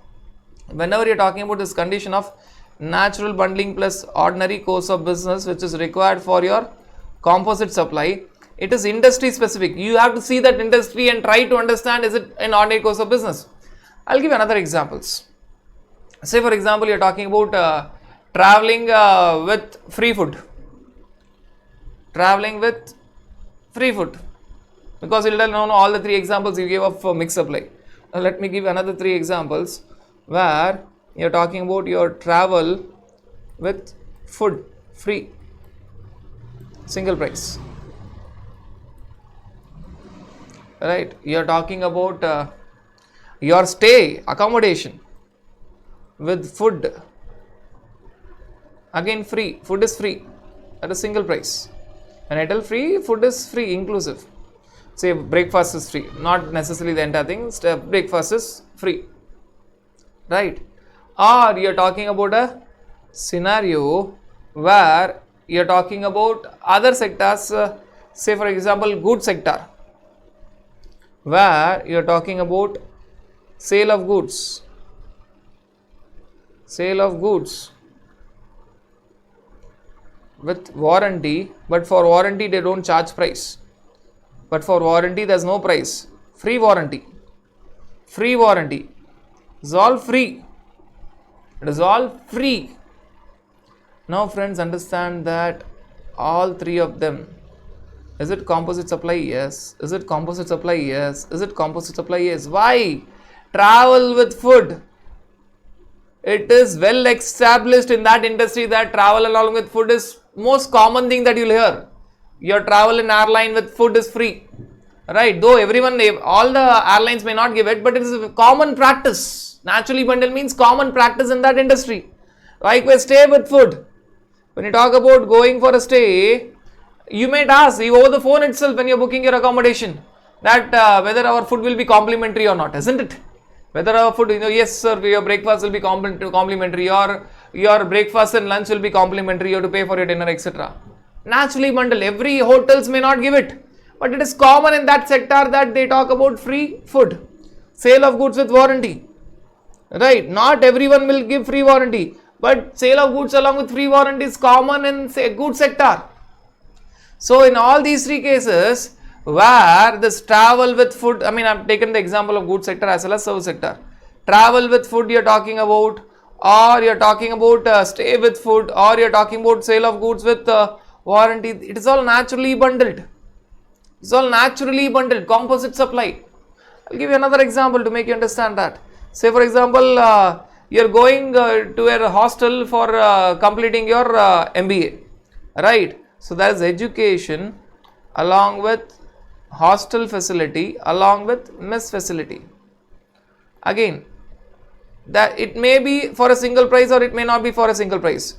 natural bundling plus ordinary course of business which is required for your composite supply, it is industry specific. You have to see that industry and try to understand, is it an ordinary course of business. I'll give you another examples. Say for example, you're talking about traveling with free food. Traveling with free food. Because you'll know all the three examples you gave of mixed supply. Now let me give another three examples where you're talking about your travel with food free, single price. Right, you are talking about your stay, accommodation with food, again free, food is free at a single price. When I tell free, food is free, inclusive. Say breakfast is free, not necessarily the entire thing, breakfast is free, right? Or you are talking about a scenario where you are talking about other sectors, say for example goods sector, where you are talking about sale of goods with warranty, but for warranty they don't charge price, but for warranty there is no price, free warranty, it's all free, it is all free. Now friends, understand that all three of them, is it composite supply? Yes. Is it composite supply? Yes. Is it composite supply? Yes. Why? Travel with food. It is well established in that industry that travel along with food is most common thing that you'll hear. Your travel in airline with food is free, right? Though all the airlines may not give it, but it is a common practice. Naturally bundled means common practice in that industry. Likewise, stay with food. When you talk about going for a stay, you might ask over the phone itself when you're booking your accommodation that whether our food will be complimentary or not, isn't it? Whether our food, yes sir, your breakfast will be complimentary, or your breakfast and lunch will be complimentary, you have to pay for your dinner, etc. Naturally bundled, every hotels may not give it, but it is common in that sector that they talk about free food, sale of goods with warranty, right? Not everyone will give free warranty, but sale of goods along with free warranty is common in say goods sector. So in all these three cases where this travel with food, I mean I've taken the example of goods sector as well as service sector. Travel with food you're talking about, or you're talking about stay with food, or you're talking about sale of goods with warranty. It is all naturally bundled. It's all naturally bundled, composite supply. I'll give you another example to make you understand that. Say for example, you're going to a hostel for completing your MBA, right? So there is education along with hostel facility, along with mess facility. Again, that it may be for a single price or it may not be for a single price.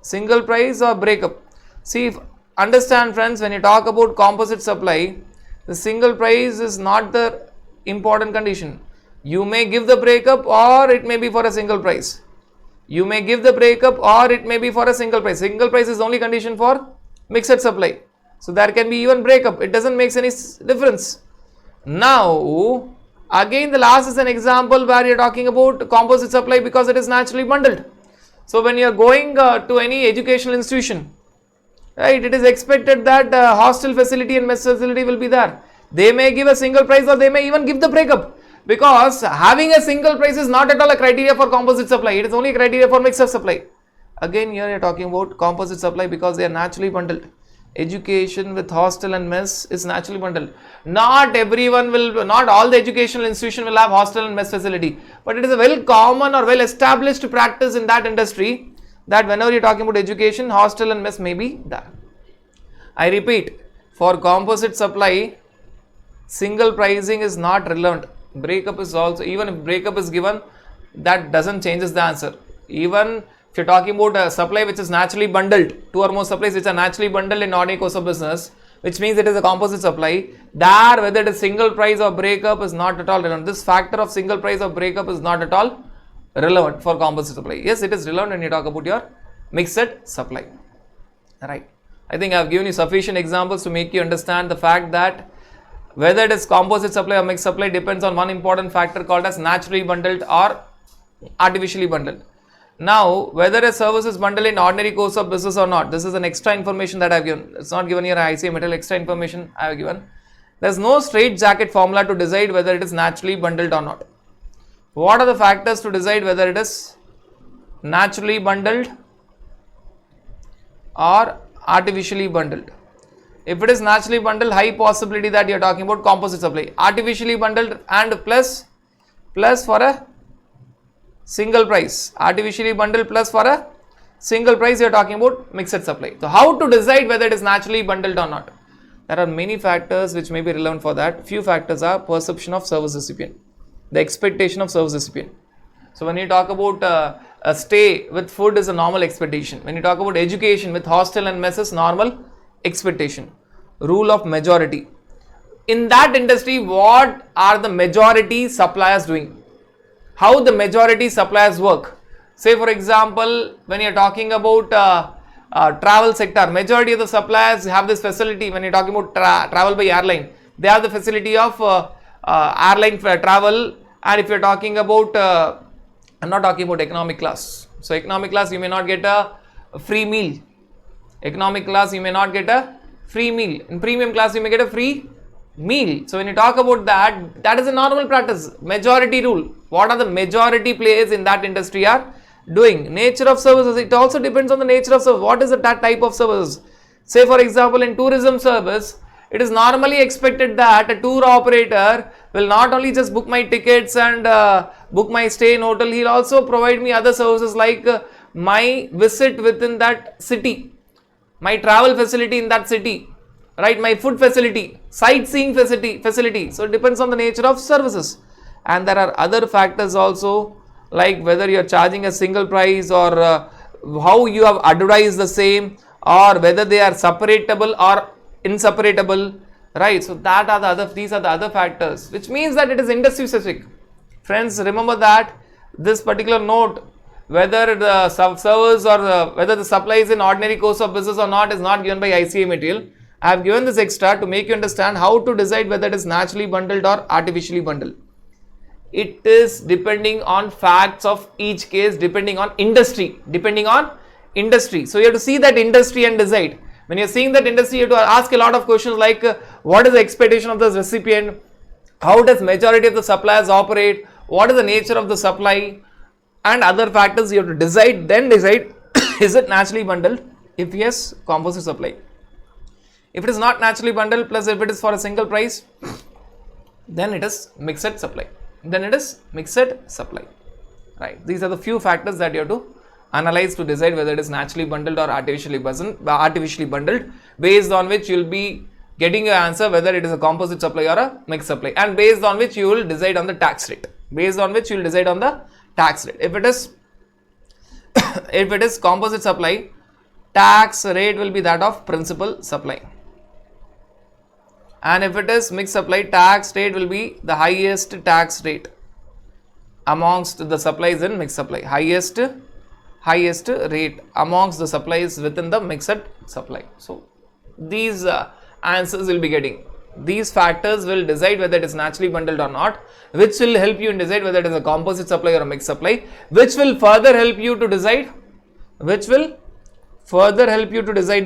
Single price or breakup. See, understand friends, when you talk about composite supply, the single price is not the important condition. You may give the breakup or it may be for a single price. You may give the breakup or it may be for a single price. Single price is the only condition for mixed supply. So there can be even breakup. It doesn't make any difference. Now, again the last is an example where you are talking about composite supply because it is naturally bundled. So when you are going to any educational institution, right, it is expected that hostel facility and mess facility will be there. They may give a single price or they may even give the breakup, because having a single price is not at all a criteria for composite supply. It is only a criteria for mixed supply. Again, here you are talking about composite supply because they are naturally bundled. Education with hostel and mess is naturally bundled. Not everyone will, not all the educational institution will have hostel and mess facility, but it is a well common or well established practice in that industry that whenever you are talking about education, hostel and mess may be there. I repeat, for composite supply, single pricing is not relevant. Breakup is also, even if breakup is given, that doesn't changes the answer. Even if you're talking about a supply which is naturally bundled, two or more supplies which are naturally bundled in ordinary course of business, which means it is a composite supply, there whether it is single price or breakup is not at all relevant. This factor of single price or breakup is not at all relevant for composite supply. Yes, it is relevant when you talk about your mixed supply. Right. I think I have given you sufficient examples to make you understand the fact that whether it is composite supply or mixed supply depends on one important factor called as naturally bundled or artificially bundled. Now, whether a service is bundled in ordinary course of business or not, this is an extra information that I have given. It's not given here ICA material, extra information I have given. There is no straight jacket formula to decide whether it is naturally bundled or not. What are the factors to decide whether it is naturally bundled or artificially bundled? If it is naturally bundled, high possibility that you are talking about composite supply. Artificially bundled and plus for a single price. Artificially bundled plus for a single price, you are talking about mixed supply. So how to decide whether it is naturally bundled or not? There are many factors which may be relevant for that. Few factors are perception of service recipient, the expectation of service recipient. So when you talk about a stay with food is a normal expectation. When you talk about education with hostel and messes, normal expectation. Rule of majority. In that industry, what are the majority suppliers doing? How the majority suppliers work? Say for example, when you are talking about travel sector, majority of the suppliers have this facility. When you are talking about travel by airline, they have the facility of airline travel. And if you are talking about, I am not talking about economic class. So economic class, you may not get a free meal. Economic class, you may not get a free meal. In premium class, you may get a free meal. So when you talk about that, that is a normal practice. Majority rule. What are the majority players in that industry are doing? Nature of services. It also depends on the nature of service. What is that type of services? Say for example, in tourism service, it is normally expected that a tour operator will not only just book my tickets and book my stay in hotel, he will also provide me other services like my visit within that city, my travel facility in that city, right, my food facility, sightseeing facility. So it depends on the nature of services. And there are other factors also, like whether you are charging a single price or how you have advertised the same, or whether they are separatable or inseparable, right? So that are the other, these are the other factors, which means that it is industry specific. Friends, remember that this particular note, whether the service or whether the supply is in ordinary course of business or not, is not given by ICA material. I have given this extra to make you understand how to decide whether it is naturally bundled or artificially bundled. It is depending on facts of each case, depending on industry, So you have to see that industry and decide. When you are seeing that industry, you have to ask a lot of questions like what is the expectation of the recipient, how does majority of the suppliers operate, what is the nature of the supply, and other factors. You have to decide, then decide is it naturally bundled? If yes, composite supply. If it is not naturally bundled, plus if it is for a single price, then it is mixed supply. Right. These are the few factors that you have to analyze to decide whether it is naturally bundled or artificially bundled, based on which you will be getting your answer whether it is a composite supply or a mixed supply, and based on which you will decide on the tax rate. Based on which you will decide on the tax rate. If it is if it is composite supply, tax rate will be that of principal supply, and if it is mixed supply, tax rate will be the highest tax rate amongst the supplies in mixed supply. Highest rate amongst the supplies within the mixed supply. So these answers will be getting. These factors will decide whether it is naturally bundled or not, which will help you in decide whether it is a composite supply or a mixed supply, which will further help you to decide,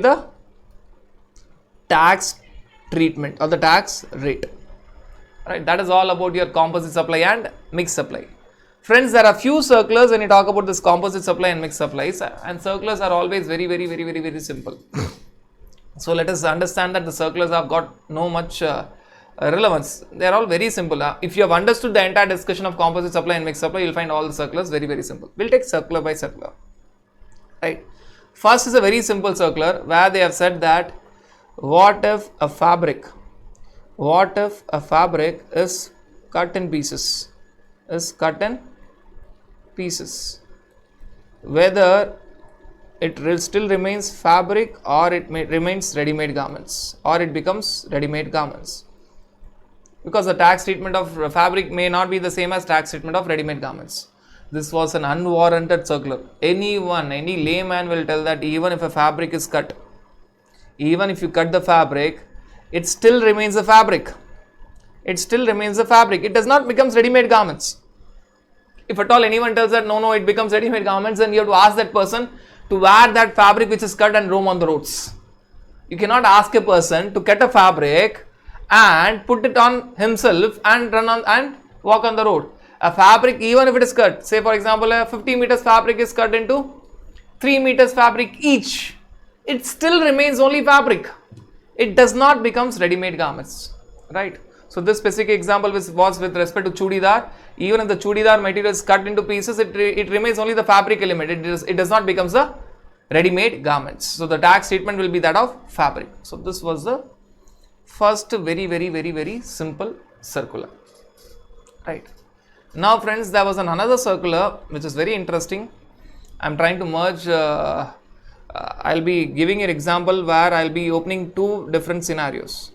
the tax treatment or the tax rate. Right, that is all about your composite supply and mixed supply. Friends, there are few circulars when you talk about this composite supply and mixed supplies, and circulars are always very simple. So let us understand that the circulars have got no much relevance. They are all very simple. If you have understood the entire discussion of composite supply and mixed supply, you will find all the circulars very simple. We will take circular by circular. Right. First is a very simple circular where they have said that what if a fabric is cut in pieces, whether it still remains fabric or it remains ready-made garments, or it becomes ready-made garments, because the tax treatment of fabric may not be the same as tax treatment of ready-made garments. This was an unwarranted circular. Any layman will tell that even if a fabric is cut, even if you cut the fabric, it still remains a fabric. It does not become ready-made garments. If at all anyone tells that no, it becomes ready-made garments, then you have to ask that person to wear that fabric which is cut and roam on the roads. You cannot ask a person to cut a fabric and put it on himself and run on and walk on the road. A fabric, even if it is cut, say for example a 50 meters fabric is cut into 3 meters fabric each, it still remains only fabric. It does not become ready-made garments, right? So this specific example was with respect to chudidar. Even if the chudidar material is cut into pieces, it remains only the fabric element. It does not become the ready-made garments. So the tax treatment will be that of fabric. So this was the first very simple circular, right? Now friends, there was another circular which is very interesting. I am trying to merge. I will be giving an example where I will be opening two different scenarios.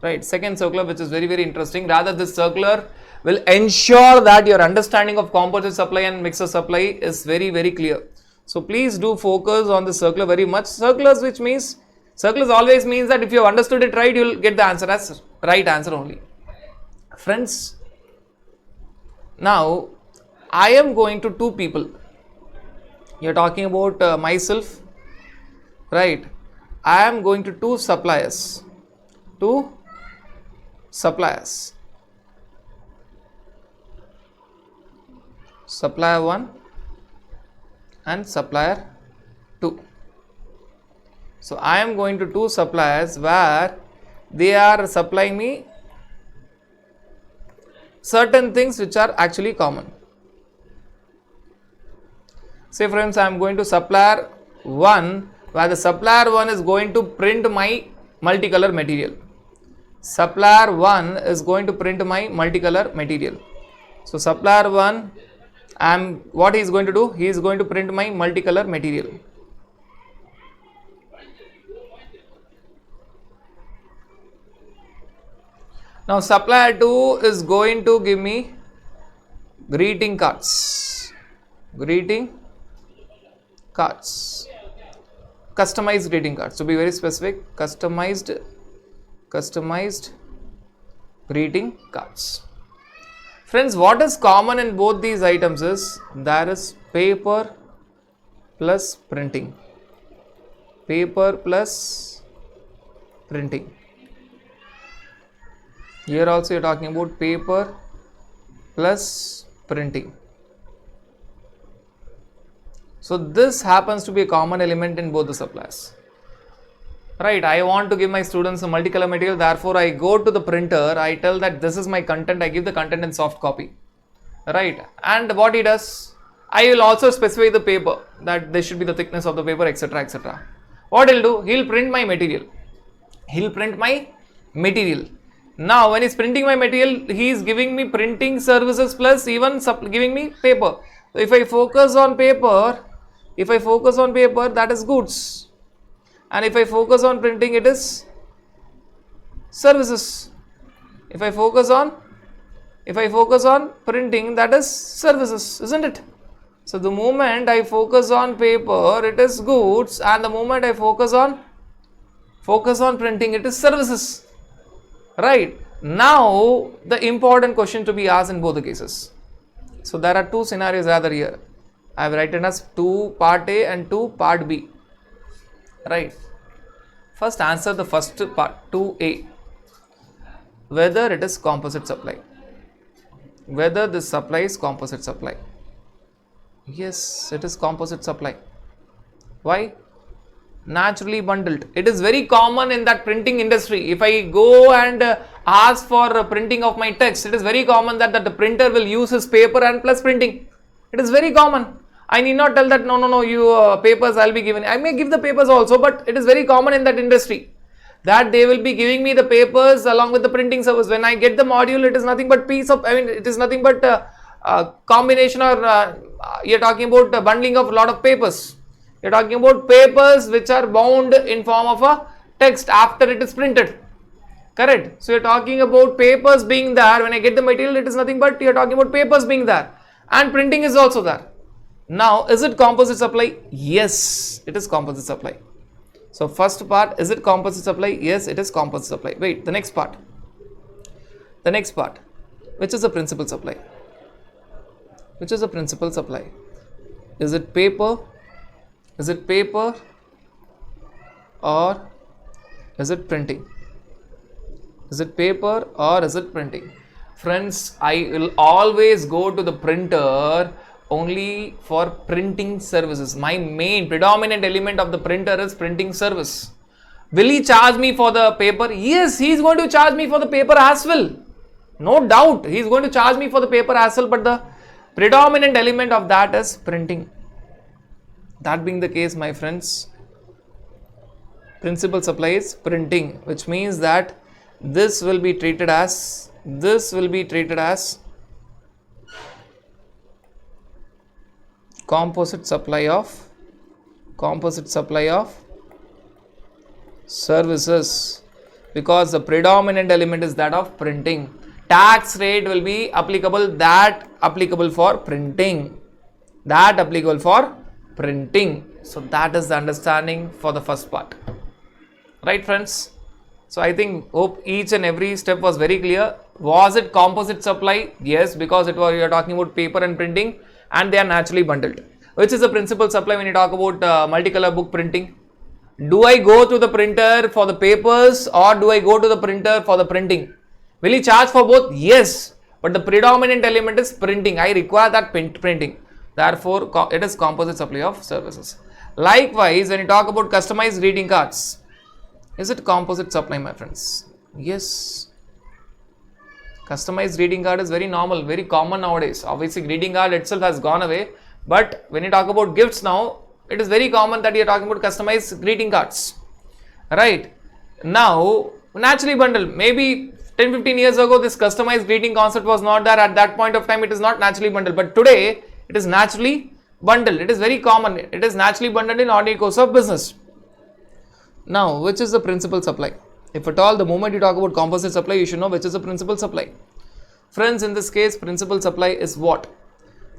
Right, second circular which is very interesting. Rather, this circular will ensure that your understanding of composite supply and mixer supply is very clear. So please do focus on the circular very much. Circulars always means that if you have understood it right, you will get the answer as right answer only. Friends, now I am going to two people. You are talking about myself, right? I am going to two suppliers. Supplier 1 and supplier 2. So I am going to two suppliers where they are supplying me certain things which are actually common. Say friends, I am going to supplier 1 where the supplier 1 is going to print my multicolor material. Supplier 1 is going to print my multicolor material. So supplier 1, what he is going to do? He is going to print my multicolor material. Now supplier 2 is going to give me greeting cards. Customized greeting cards. To be very specific, customized greeting cards. Friends, what is common in both these items is there is paper plus printing. Here also you are talking about paper plus printing. So this happens to be a common element in both the suppliers. Right, I want to give my students a multicolor material, therefore I go to the printer, I tell that this is my content, I give the content in soft copy. Right, and what he does, I will also specify the paper, that this should be the thickness of the paper, etc. What he'll do, he'll print my material. He'll print my material. Now when he's printing my material, he is giving me printing services plus even giving me paper. So if I focus on paper, that is goods, and if I focus on printing, it is services. If I focus on printing, that is services, isn't it? So the moment I focus on paper, it is goods, and the moment I focus on printing, it is services. Right? Now the important question to be asked in both the cases. So there are two scenarios rather here. I have written as 2 part A and 2 part B. Right? First answer the first part, 2A. Whether it is composite supply. Whether this supply is composite supply. Yes, it is composite supply. Why? Naturally bundled. It is very common in that printing industry. If I go and ask for printing of my text, it is very common that the printer will use his paper and plus printing. It is very common. I need not tell that no, you papers I'll be given. I may give the papers also, but it is very common in that industry that they will be giving me the papers along with the printing service. When I get the module, it is nothing but it is nothing but combination, or you're talking about bundling of a lot of papers. You're talking about papers which are bound in form of a text after it is printed. Correct? So you're talking about papers being there. When I get the material, it is nothing but you're talking about papers being there, and printing is also there. Now, is it composite supply? Yes, it is composite supply. So first part, is it composite supply? Yes, it is composite supply. Wait, the next part. Which is the principal supply? Which is the principal supply? Is it paper? Is it paper or is it printing? Is it paper or is it printing? Friends, I will always go to the printer only for printing services. My main predominant element of the printer is printing service. Will he charge me for the paper? Yes, he is going to charge me for the paper as well. No doubt, he is going to charge me for the paper as well, but the predominant element of that is printing. That being the case, my friends, principal supply is printing, which means that this will be treated as composite supply of services, because the predominant element is that of printing. Tax rate will be applicable for printing. So that is the understanding for the first part. Right, friends? So I hope each and every step was very clear. Was it composite supply? Yes, because you are talking about paper and printing, and they are naturally bundled. Which is the principal supply when you talk about multicolor book printing? Do I go to the printer for the papers or do I go to the printer for the printing? Will he charge for both? Yes, but the predominant element is printing. I require that printing. Therefore, it is composite supply of services. Likewise, when you talk about customized greeting cards, is it composite supply, my friends? Yes. Customized greeting card is very normal, very common nowadays. Obviously, greeting card itself has gone away. But when you talk about gifts now, it is very common that you are talking about customized greeting cards. Right? Now, naturally bundled. Maybe 10-15 years ago, this customized greeting concept was not there. At that point of time, it is not naturally bundled. But today, it is naturally bundled. It is very common. It is naturally bundled in ordinary course of business. Now, which is the principal supply? If at all, the moment you talk about composite supply, you should know which is the principal supply. Friends, in this case, principal supply is what?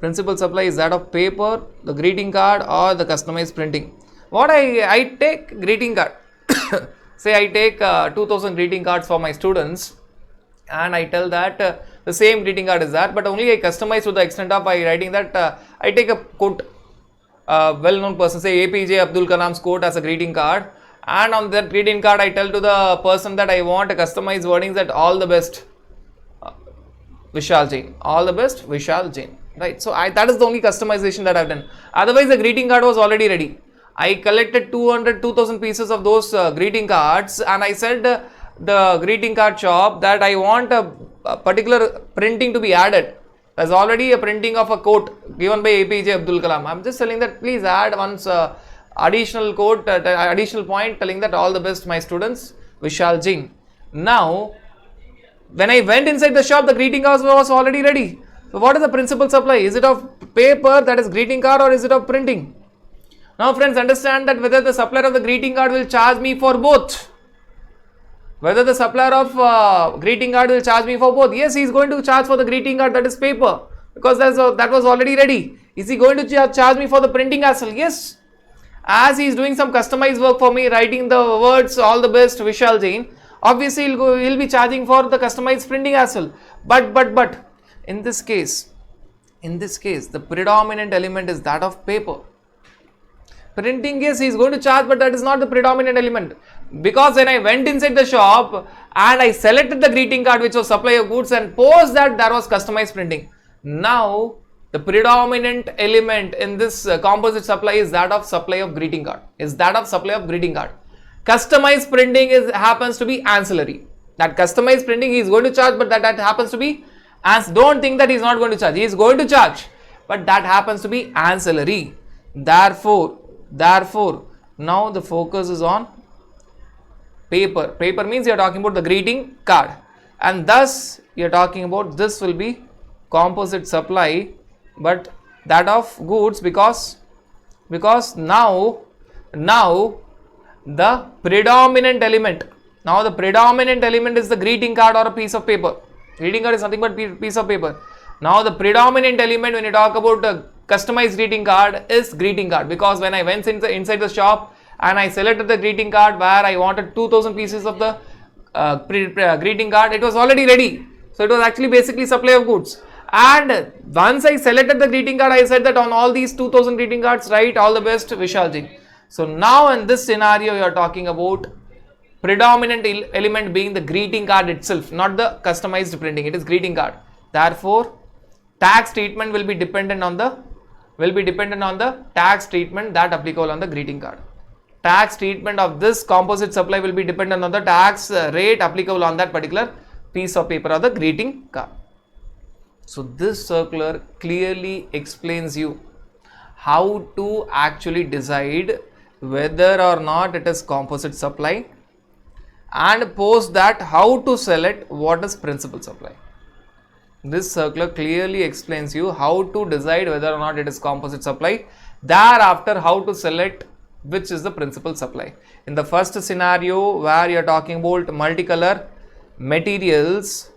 Principal supply is that of paper, the greeting card, or the customized printing. What I take greeting card. Say I take 2000 greeting cards for my students, and I tell that the same greeting card is that, but only I customize to the extent of by writing that I take a quote, well-known person, say APJ Abdul Kalam's quote as a greeting card, and on that greeting card I tell to the person that I want a customized wordings that all the best Vishal Jain, all the best Vishal Jain. Right, so that is the only customization that I've done. Otherwise, the greeting card was already ready. I collected 2000 pieces of those greeting cards, and I said the greeting card shop that I want a particular printing to be added. There's already a printing of a quote given by APJ Abdul Kalam. I'm just telling that please add once additional quote, additional point telling that all the best my students Vishal Jain. Now, when I went inside the shop, the greeting card was already ready. So what is the principal supply? Is it of paper, that is greeting card, or is it of printing? Now friends, understand that whether the supplier of the greeting card will charge me for both. Whether the supplier of greeting card will charge me for both. Yes, he is going to charge for the greeting card, that is paper, because that was already ready. Is he going to charge me for the printing as well? Yes. As he is doing some customized work for me, writing the words, all the best, Vishal Jain, obviously he'll be charging for the customized printing as well. But in this case, the predominant element is that of paper. Printing, yes, he is going to charge, but that is not the predominant element. Because when I went inside the shop and I selected the greeting card, which was supply of goods, and post that there was customized printing. Now, the predominant element in this composite supply is that of supply of greeting card. Customized printing happens to be ancillary. That customized printing he is going to charge, but that happens to be, don't think that he is not going to charge. He is going to charge, but that happens to be ancillary. Therefore, now the focus is on paper. Paper means you are talking about the greeting card, and thus you are talking about this will be composite supply, but that of goods, because now the predominant element is the greeting card or a piece of paper. Greeting card is nothing but piece of paper. Now the predominant element when you talk about a customized greeting card is greeting card, because when I went inside the shop and I selected the greeting card where I wanted 2000 pieces of the greeting card, it was already ready. So it was actually basically supply of goods. And once I selected the greeting card, I said that on all these 2000 greeting cards, write all the best, Vishal Jain. So now in this scenario, you are talking about predominant element being the greeting card itself, not the customized printing. It is greeting card. Therefore, tax treatment will be dependent on the tax treatment that applicable on the greeting card. Tax treatment of this composite supply will be dependent on the tax rate applicable on that particular piece of paper or the greeting card. So this circular clearly explains you how to actually decide whether or not it is composite supply, and post that how to select what is principal supply. This circular clearly explains you how to decide whether or not it is composite supply, thereafter how to select which is the principal supply. In the first scenario where you are talking about multicolor materials,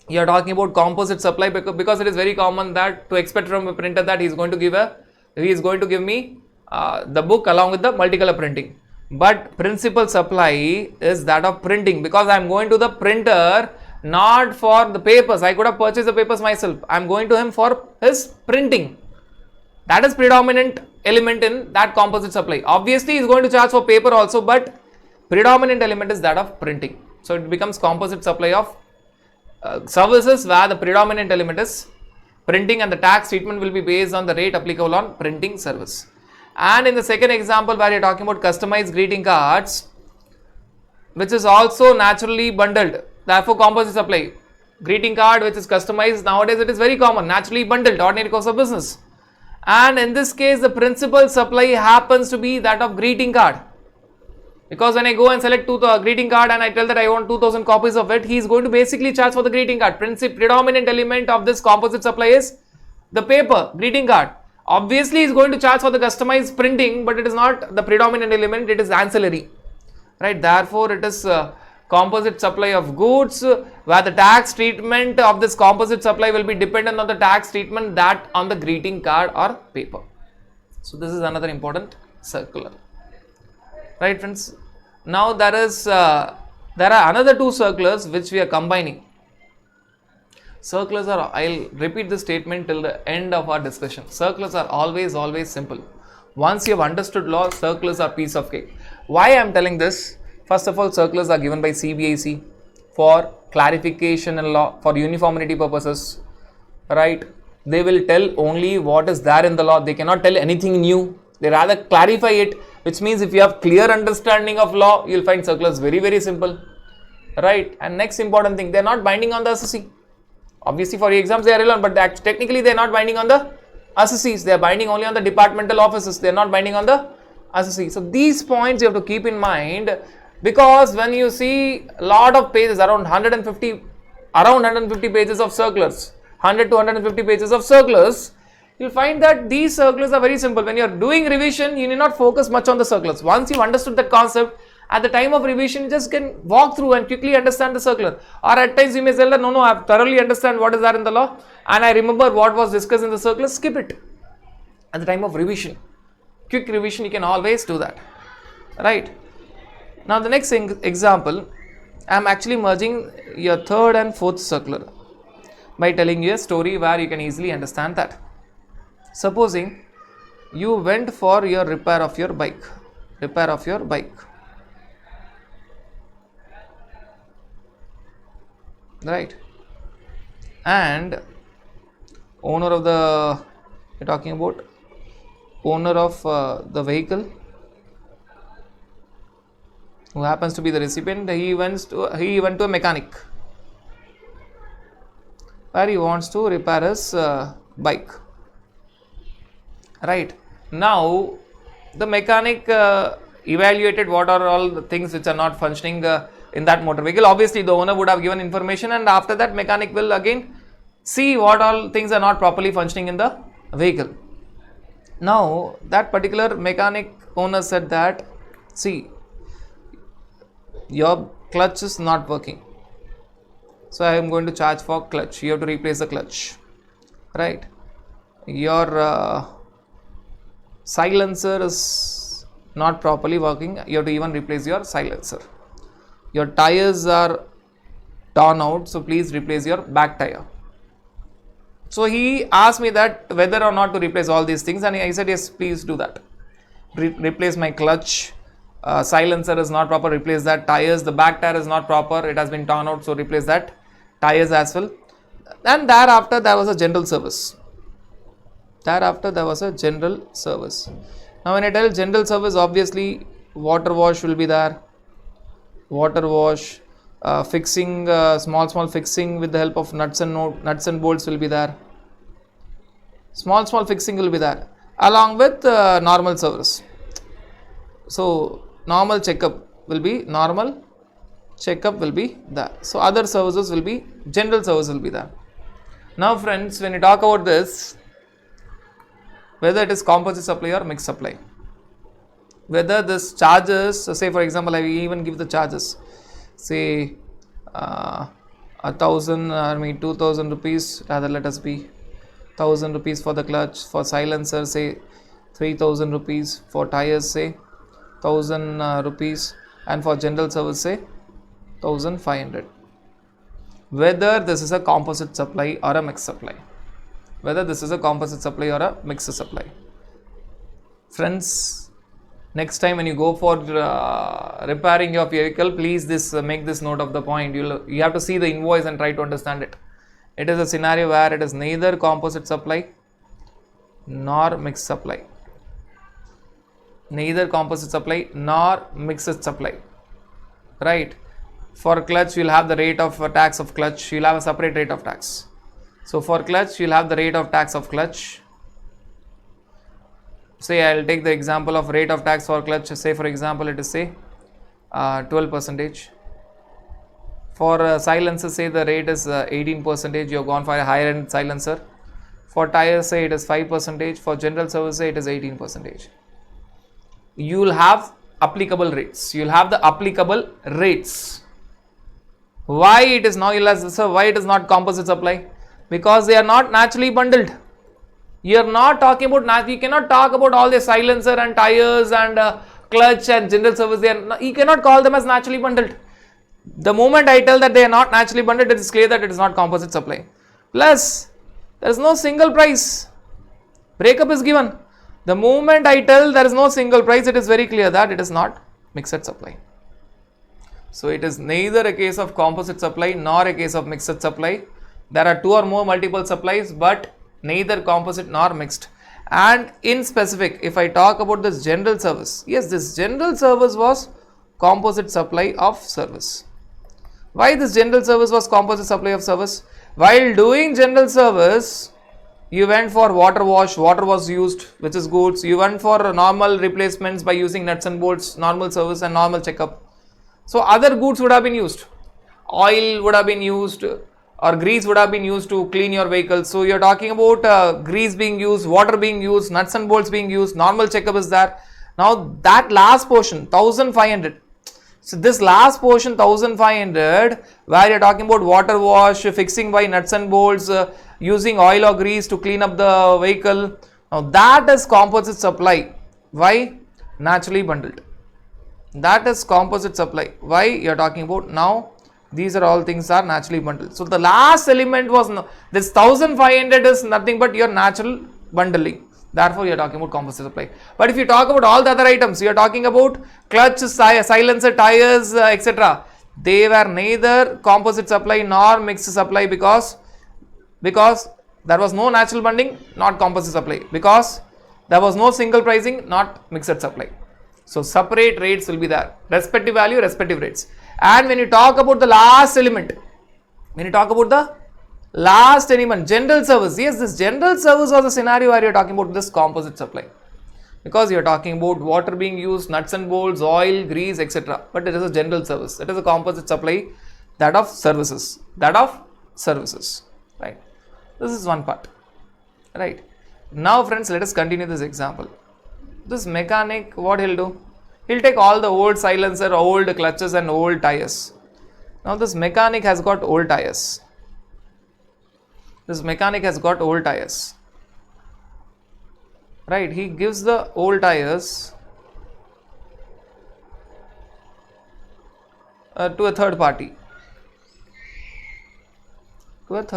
you are talking about composite supply, because it is very common that to expect from a printer that he is going to give me the book along with the multicolor printing. But principal supply is that of printing, because I am going to the printer not for the papers. I could have purchased the papers myself. I am going to him for his printing. That is predominant element in that composite supply. Obviously, he is going to charge for paper also, but predominant element is that of printing. So it becomes composite supply of services where the predominant element is printing, and the tax treatment will be based on the rate applicable on printing service. And in the second example where you are talking about customized greeting cards, which is also naturally bundled, therefore composite supply. Greeting card which is customized, nowadays it is very common, naturally bundled, ordinary course of business. And in this case, the principal supply happens to be that of greeting card, because when I go and select greeting card and I tell that I want 2000 copies of it, he is going to basically charge for the greeting card. Predominant element of this composite supply is the paper, greeting card. Obviously, he is going to charge for the customized printing, but it is not the predominant element, it is ancillary, right? Therefore, it is composite supply of goods, where the tax treatment of this composite supply will be dependent on the tax treatment that on the greeting card or paper. So this is another important circular, right friends? Now there are another two circulars which we are combining. Circulars are, I'll repeat this statement till the end of our discussion. Circulars are always simple. Once you have understood law, circulars are piece of cake. Why I am telling this? First of all, circulars are given by CBIC for clarification in law, for uniformity purposes, right? They will tell only what is there in the law. They cannot tell anything new. They rather clarify it, which means if you have clear understanding of law, you will find circulars very simple, right? And next important thing, they are not binding on the assessee. Obviously, for exams they are relevant, but technically they are not binding on the assessees. They are binding only on the departmental offices. They are not binding on the assessee. So these points you have to keep in mind Because when you see a lot of pages, around 150 pages of circulars, 100 to 150 pages of circulars, you'll find that these circulars are very simple. When you're doing revision, you need not focus much on the circulars. Once you've understood that concept, at the time of revision, you just can walk through and quickly understand the circular. Or at times you may say that, no, I thoroughly understand what is there in the law and I remember what was discussed in the circular, skip it. At the time of revision, quick revision, you can always do that, right? Now the next example, I am actually merging your third and fourth circular by telling you a story where you can easily understand that. Supposing you went for your repair of your bike, right, and owner of the, you're talking about owner of the vehicle, who happens to be the recipient, he went to a mechanic where he wants to repair his bike, right. Now the mechanic evaluated what are all the things which are not functioning in that motor vehicle. Obviously the owner would have given information, and after that mechanic will again see what all things are not properly functioning in the vehicle. Now that particular mechanic owner said that, see, your clutch is not working, so I am going to charge for clutch, you have to replace the clutch, right. Your silencer is not properly working, you have to even replace your silencer. Your tires are torn out, so please replace your back tire. So he asked me that whether or not to replace all these things, and I said yes, please do that. Replace my clutch, silencer is not proper, replace that. Tires, the back tire is not proper, it has been torn out, so replace that. Tires as well. And thereafter there was a general service. Now when I tell general service, obviously water wash will be there. Fixing, small fixing with the help of nuts and bolts will be there. Small fixing will be there along with normal service. So normal checkup will be there. So other services will be, general service will be there. Now friends, when you talk about this, whether it is composite supply or mixed supply, whether this charges, say for example, I will even give the charges, say 1,000 or 2,000 rupees, rather let us be 1,000 rupees for the clutch, for silencer say 3,000 rupees, for tires say 1,000 rupees, and for general service say 1,500. Whether this is a composite supply or a mixed supply. Friends, next time when you go for repairing your vehicle, please make this note of the point. You have to see the invoice and try to understand it. It is a scenario where it is neither composite supply nor mixed supply. Right. For clutch, you will have the rate of tax of clutch. You will have a separate rate of tax. So for clutch, you will have the rate of tax of clutch. Say I will take the example of rate of tax for clutch. Say for example, it is say 12%. For silencer, say the rate is 18%. You have gone for a higher end silencer. For tires, say it is 5%. For general service, say it is 18%. You will have applicable rates. Why it is not composite supply? Because they are not naturally bundled. You are not talking about, you cannot talk about all the silencer and tires and clutch and general service. You cannot call them as naturally bundled. The moment I tell that they are not naturally bundled, it is clear that it is not composite supply. Plus, there is no single price. Breakup is given. The moment I tell there is no single price, it is very clear that it is not mixed supply. So it is neither a case of composite supply nor a case of mixed supply. There are two or more multiple supplies, but neither composite nor mixed. And in specific, if I talk about this general service, yes, this general service was composite supply of service. Why this general service was composite supply of service? While doing general service, you went for water wash, water was used, which is goods. You went for normal replacements by using nuts and bolts, normal service and normal checkup. So other goods would have been used. Oil would have been used or grease would have been used to clean your vehicle. So you're talking about grease being used, water being used, nuts and bolts being used, normal checkup is there. Now that last portion 1500. So this last portion 1500 where you're talking about water wash, fixing by nuts and bolts, using oil or grease to clean up the vehicle. Now that is composite supply. Why? Naturally bundled. That is composite supply. Why? You're talking about now these are all things are naturally bundled. So the last element was this 1500 is nothing but your natural bundling. Therefore, you are talking about composite supply. But if you talk about all the other items, you are talking about clutch, silencer, tires, etc. They were neither composite supply nor mixed supply because there was no natural bundling, not composite supply. Because there was no single pricing, not mixed supply. So separate rates will be there. Respective value, respective rates. And when you talk about the last element, general service. Yes, this general service was a scenario where you are talking about this composite supply. Because you are talking about water being used, nuts and bolts, oil, grease, etc. But it is a general service. It is a composite supply, that of services. Right. This is one part. Right. Now friends, let us continue this example. This mechanic, what he'll do? He'll take all the old silencer, old clutches and old tires. Now this mechanic has got old tires. Right, he gives the old tires to a third party. What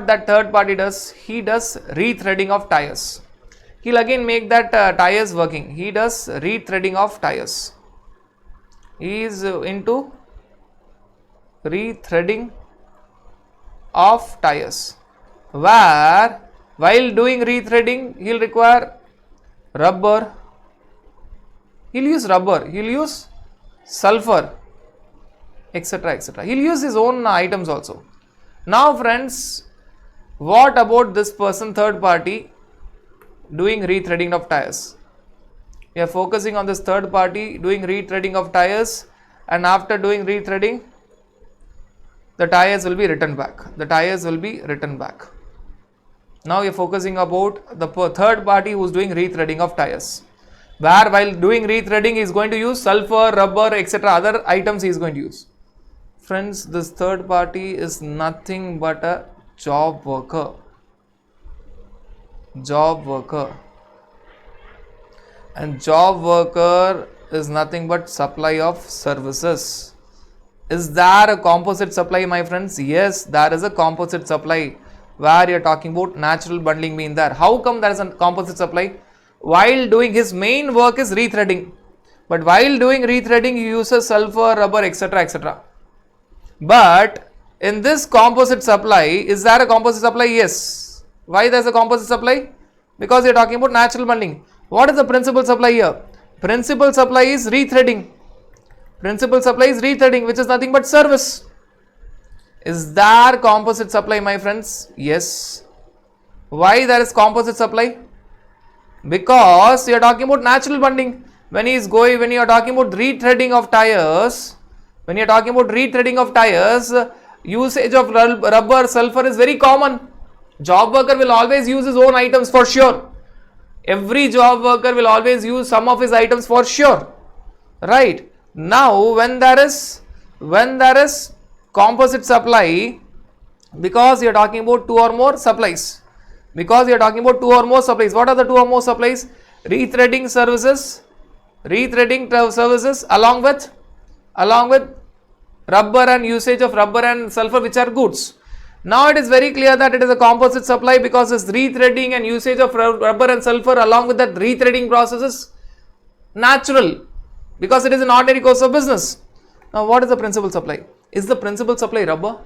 that third party does? He does rethreading of tires. He'll again make that tires working. He does rethreading of tires. He is into rethreading of tires, where while doing rethreading he'll require rubber, he'll use sulfur, etc. He'll use his own items also. Now friends, what about this person, third party, doing rethreading of tires? We are focusing on this third party doing rethreading of tires, and after doing rethreading, the tires will be written back. Now we are focusing about the third party who is doing rethreading of tires, where while doing rethreading he is going to use sulfur, rubber, etc. other items he is going to use. Friends, this third party is nothing but a job worker. And job worker is nothing but supply of services. Is there a composite supply, my friends? Yes, there is a composite supply where you are talking about natural bundling being there. How come there is a composite supply? While doing his main work is rethreading, but while doing rethreading he uses sulfur, rubber, etc. But in this composite supply, is there a composite supply? Yes. Why there is a composite supply? Because you are talking about natural bundling. What is the principal supply here? Principal supply is rethreading. Which is nothing but service. Is there composite supply, my friends? Yes. Why there is composite supply? Because you are talking about natural bundling. When you are talking about rethreading of tires, usage of rubber, sulfur is very common. Job worker will always use his own items for sure. Every job worker will always use some of his items for sure. Right. Now when there is composite supply, because you are talking about two or more supplies. What are the two or more supplies? Rethreading services along with rubber and usage of rubber and sulfur, which are goods. Now it is very clear that it is a composite supply because this rethreading and usage of rubber and sulfur along with that rethreading process is natural, because it is an ordinary course of business. Now what is the principal supply? Is the principal supply rubber?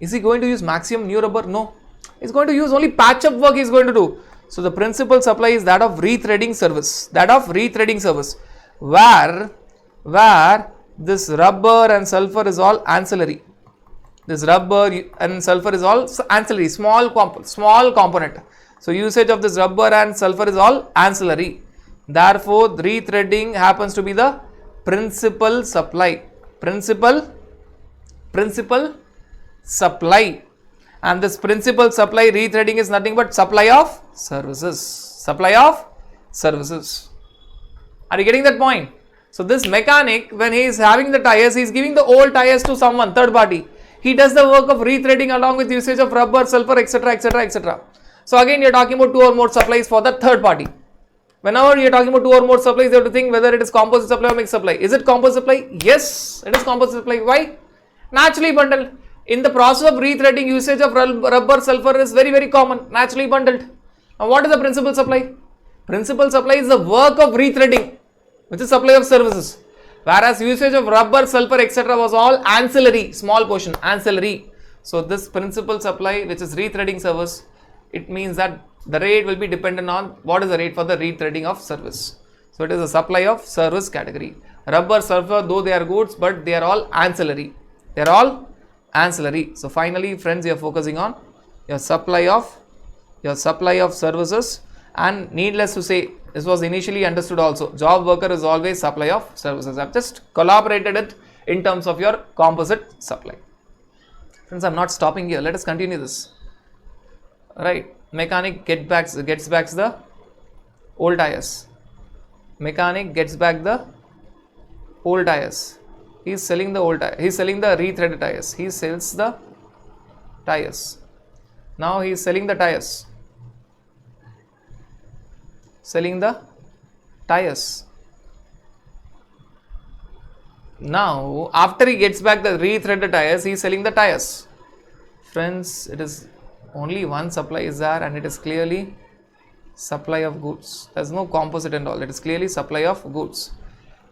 Is he going to use maximum new rubber? No. He is going to use only patch up work he is going to do. So the principal supply is that of rethreading service, where this rubber and sulfur is all ancillary. Small component. So usage of this rubber and sulfur is all ancillary. Therefore, rethreading happens to be the principal supply. Principal supply. And this principal supply rethreading is nothing but supply of services. Supply of services. Are you getting that point? So this mechanic, when he is having the tires, he is giving the old tires to someone, third party. He does the work of rethreading along with usage of rubber, sulfur, etc., etc., etc. So again, you are talking about two or more supplies for the third party. Whenever you are talking about two or more supplies, you have to think whether it is composite supply or mixed supply. Is it composite supply? Yes, it is composite supply. Why? Naturally bundled. In the process of rethreading, usage of rubber, sulfur is very, very common, naturally bundled. Now, what is the principal supply? Principal supply is the work of rethreading, which is supply of services. Whereas usage of rubber, sulfur, etc. was all ancillary, small portion, ancillary. So, this principal supply, which is rethreading service, it means that the rate will be dependent on what is the rate for the rethreading of service. So, it is a supply of service category. Rubber, sulfur, though they are goods, but they are all ancillary. They are all ancillary. So, finally, friends, you are focusing on your supply of services, and needless to say, this was initially understood also. Job worker is always supply of services. I have just collaborated it in terms of your composite supply. Friends, I am not stopping here. Let us continue this. Right. Mechanic gets back the old tires. Mechanic gets back the old tires. He is selling the old tire. He is selling the rethreaded tires. He sells the tires. Now he is selling the tires. Selling the tires. Now, after he gets back the rethreaded tires, he is selling the tires. Friends, it is only one supply is there, and it is clearly supply of goods. There is no composite and all. It is clearly supply of goods.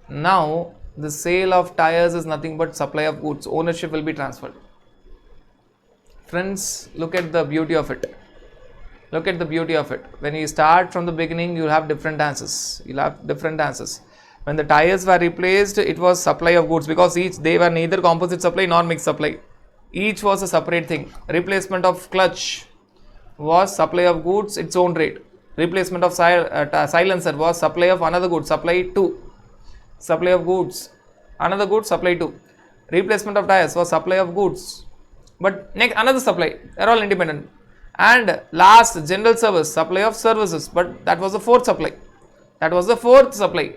Now, the sale of tires is nothing but supply of goods. Ownership will be transferred. Friends, look at the beauty of it. Look at the beauty of it. When you start from the beginning, you will have different answers. You will have different answers. When the tires were replaced, it was supply of goods, because they were neither composite supply nor mixed supply. Each was a separate thing. Replacement of clutch was supply of goods, its own rate. Replacement of silencer was supply of another good, supply 2. Supply of goods, another good, supply 2. Replacement of tires was supply of goods, but next another supply. They are all independent. And last, general service, supply of services, but that was the fourth supply. That was the fourth supply.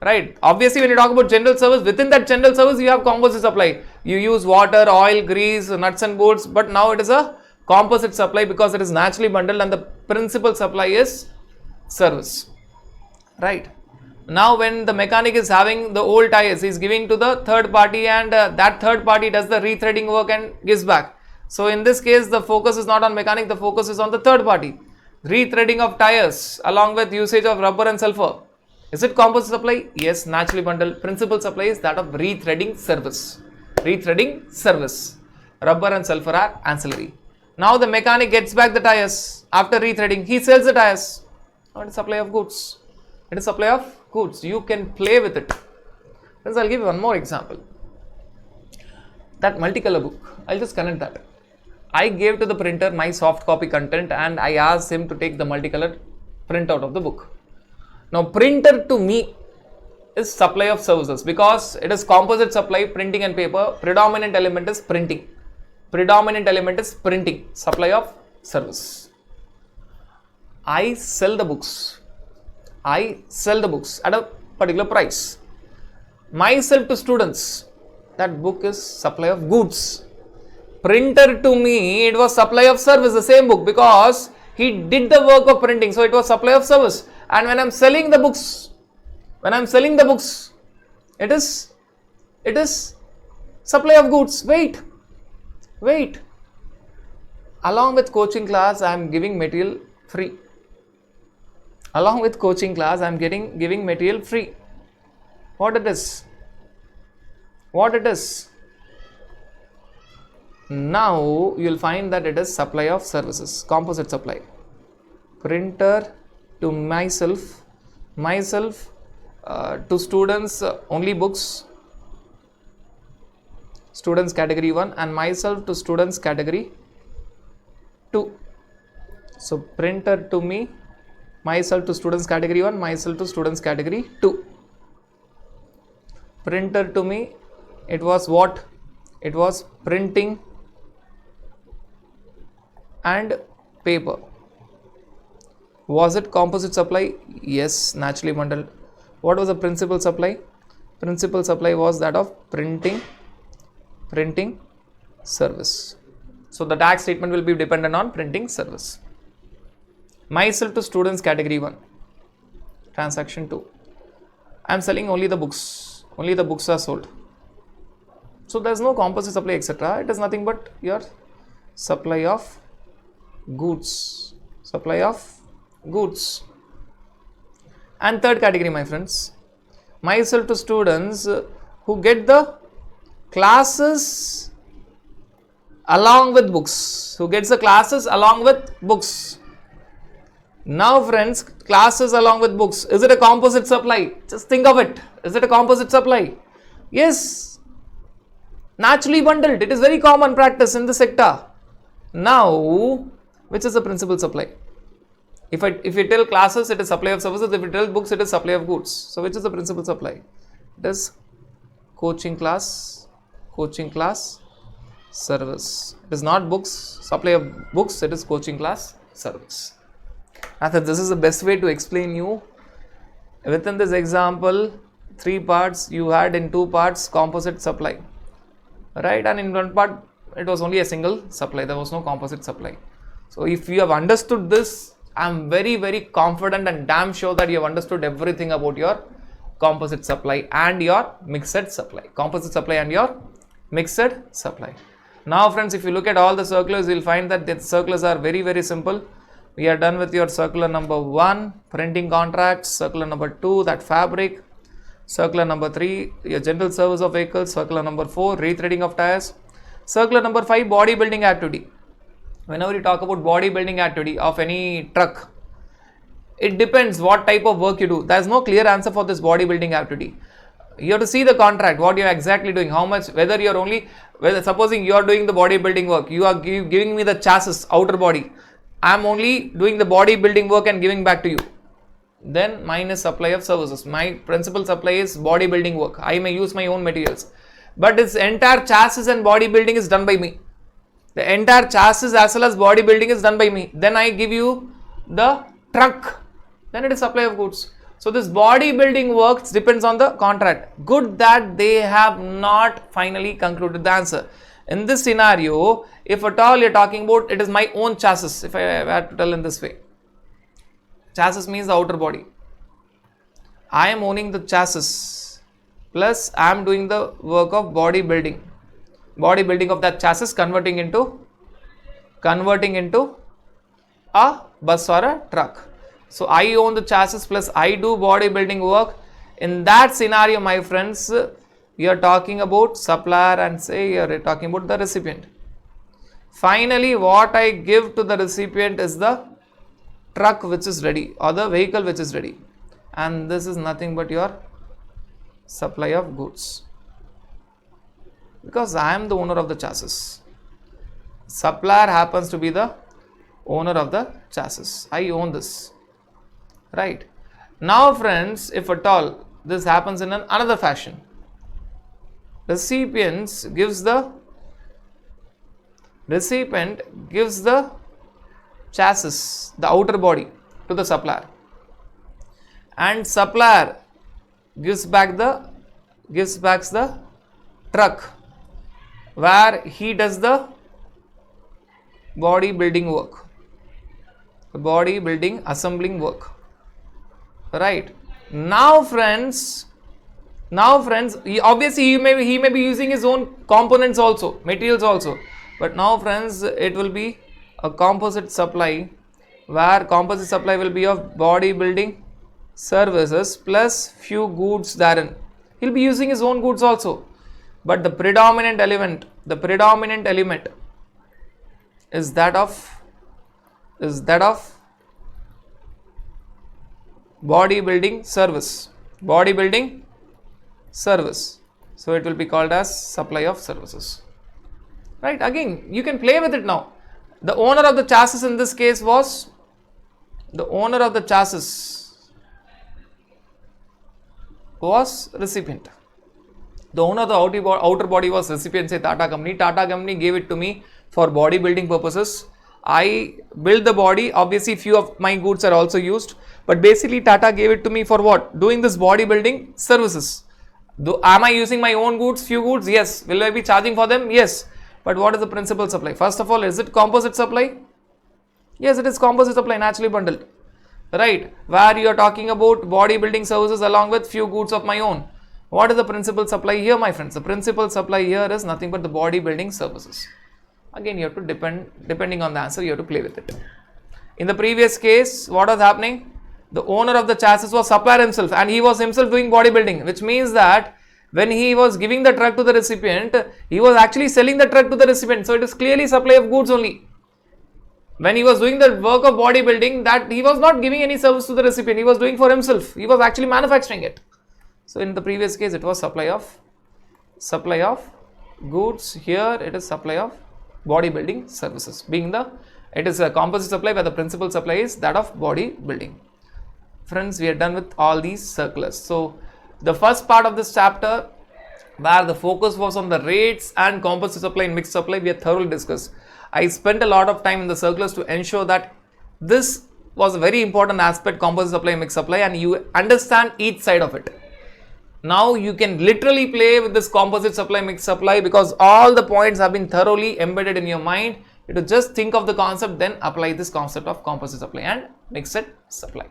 Right. Obviously, when you talk about general service, within that general service, you have composite supply. You use water, oil, grease, nuts and bolts, but now it is a composite supply because it is naturally bundled, and the principal supply is service. Right. Now, when the mechanic is having the old tires, he is giving to the third party, and that third party does the rethreading work and gives back. So, in this case, the focus is not on mechanic, the focus is on the third party. Rethreading of tires along with usage of rubber and sulfur. Is it composite supply? Yes, naturally bundled. Principal supply is that of rethreading service. Rethreading service. Rubber and sulfur are ancillary. Now, the mechanic gets back the tires after rethreading. He sells the tires. Now, it is supply of goods. It is supply of goods. You can play with it. Friends, I will give you one more example. That multicolor book, I will just connect that. I gave to the printer my soft copy content, and I asked him to take the multicolor printout of the book. Now, printer to me is supply of services, because it is composite supply, printing and paper. Predominant element is printing. Predominant element is printing, supply of service. I sell the books. I sell the books at a particular price. Myself to students, that book is supply of goods. Printer to me, it was supply of service, the same book, because he did the work of printing, so it was supply of service. And when I am selling the books, it is supply of goods. Wait. Along with coaching class, I am giving material free. Along with coaching class, I am giving material free. What it is? Now, you will find that it is supply of services, composite supply. Printer to myself to students, only books, students category 1, and myself to students category 2. So, printer to me, myself to students category 1, myself to students category 2. printer to me, it was what? It was printing and paper. Was it composite supply? Yes, naturally bundled. What was the principal supply? Principal supply was that of printing service. So the tax statement will be dependent on printing service. Myself to students category 1. Transaction 2. I am selling only the books. Only the books are sold. So there is no composite supply, etc. It is nothing but your supply of goods. Supply of goods. And third category, my friends, myself to students who get the classes along with books. Who gets the classes along with books. Now friends, classes along with books, is it a composite supply? Just think of it. Is it a composite supply? Yes. Naturally bundled. It is very common practice in the sector. Now, which is the principal supply? If you tell classes, it is supply of services. If you tell books, it is supply of goods. So which is the principal supply? It is coaching class service. It is not books, supply of books, it is coaching class service. I thought this is the best way to explain you. Within this example, 3 parts, you had in 2 parts composite supply, right? And in 1 part, it was only a single supply. There was no composite supply. So if you have understood this, I am very, very confident and damn sure that you have understood everything about your composite supply and your mixed supply. Composite supply and your mixed supply. Now friends, if you look at all the circulars, you will find that the circulars are very, very simple. We are done with your circular number 1, printing contracts, circular number 2, that fabric, circular number 3, your general service of vehicles, circular number 4, retreading of tires, circular number 5, bodybuilding activity. Whenever you talk about bodybuilding activity of any truck, it depends what type of work you do. There is no clear answer for this bodybuilding activity. You have to see the contract, what you are exactly doing, how much, whether you are only, supposing you are doing the bodybuilding work, you are giving me the chassis, outer body. I am only doing the bodybuilding work and giving back to you. Then mine is supply of services. My principal supply is bodybuilding work. I may use my own materials. But this entire chassis and bodybuilding is done by me. The entire chassis as well as bodybuilding is done by me. Then I give you the truck. Then it is supply of goods. So this bodybuilding works depends on the contract. Good that they have not finally concluded the answer. In this scenario, if at all you are talking about, it is my own chassis, if I had to tell in this way. Chassis means the outer body. I am owning the chassis, plus I am doing the work of bodybuilding. Bodybuilding of that chassis, converting into a bus or a truck. So I own the chassis plus I do bodybuilding work. In that scenario, my friends, you are talking about supplier and say you are talking about the recipient. Finally, what I give to the recipient is the truck which is ready or the vehicle which is ready. And this is nothing but your supply of goods. Because I am the owner of the chassis. Supplier happens to be the owner of the chassis. I own this. Right. Now friends, if at all this happens in another fashion, recipient gives the chassis, the outer body, to the supplier, and supplier gives back the truck where he does the bodybuilding work, the bodybuilding assembling work. Right. Now friends, obviously he may be using his own components also, materials also. But now friends, it will be a composite supply, where composite supply will be of bodybuilding services plus few goods therein. He will be using his own goods also. But the predominant element is that of bodybuilding service. So it will be called as supply of services. Right, again you can play with it now. The owner of the chassis in this case was recipient. The owner of the outer body was recipient, say Tata Company. Tata Company gave it to me for bodybuilding purposes. I built the body. Obviously, few of my goods are also used. But basically, Tata gave it to me for what? Doing this bodybuilding services. Am I using my own goods? Few goods? Yes. Will I be charging for them? Yes. But what is the principal supply? First of all, is it composite supply? Yes, it is composite supply, naturally bundled. Right. Where you are talking about bodybuilding services along with few goods of my own. What is the principal supply here, my friends? The principal supply here is nothing but the bodybuilding services. Again, you have to depending on the answer, you have to play with it. In the previous case, what was happening? The owner of the chassis was supplier himself and he was himself doing bodybuilding, which means that when he was giving the truck to the recipient, he was actually selling the truck to the recipient. So it is clearly supply of goods only. When he was doing the work of bodybuilding, that he was not giving any service to the recipient, he was doing for himself. He was actually manufacturing it. So in the previous case, it was supply of goods. Here it is supply of bodybuilding services. It is a composite supply where the principal supply is that of bodybuilding. Friends, we are done with all these circulars. So the first part of this chapter, where the focus was on the rates and composite supply and mixed supply, we have thoroughly discussed. I spent a lot of time in the circulars to ensure that this was a very important aspect, composite supply and mixed supply, and you understand each side of it. Now you can literally play with this composite supply, mixed supply, because all the points have been thoroughly embedded in your mind. You have to just think of the concept, then apply this concept of composite supply and mixed supply.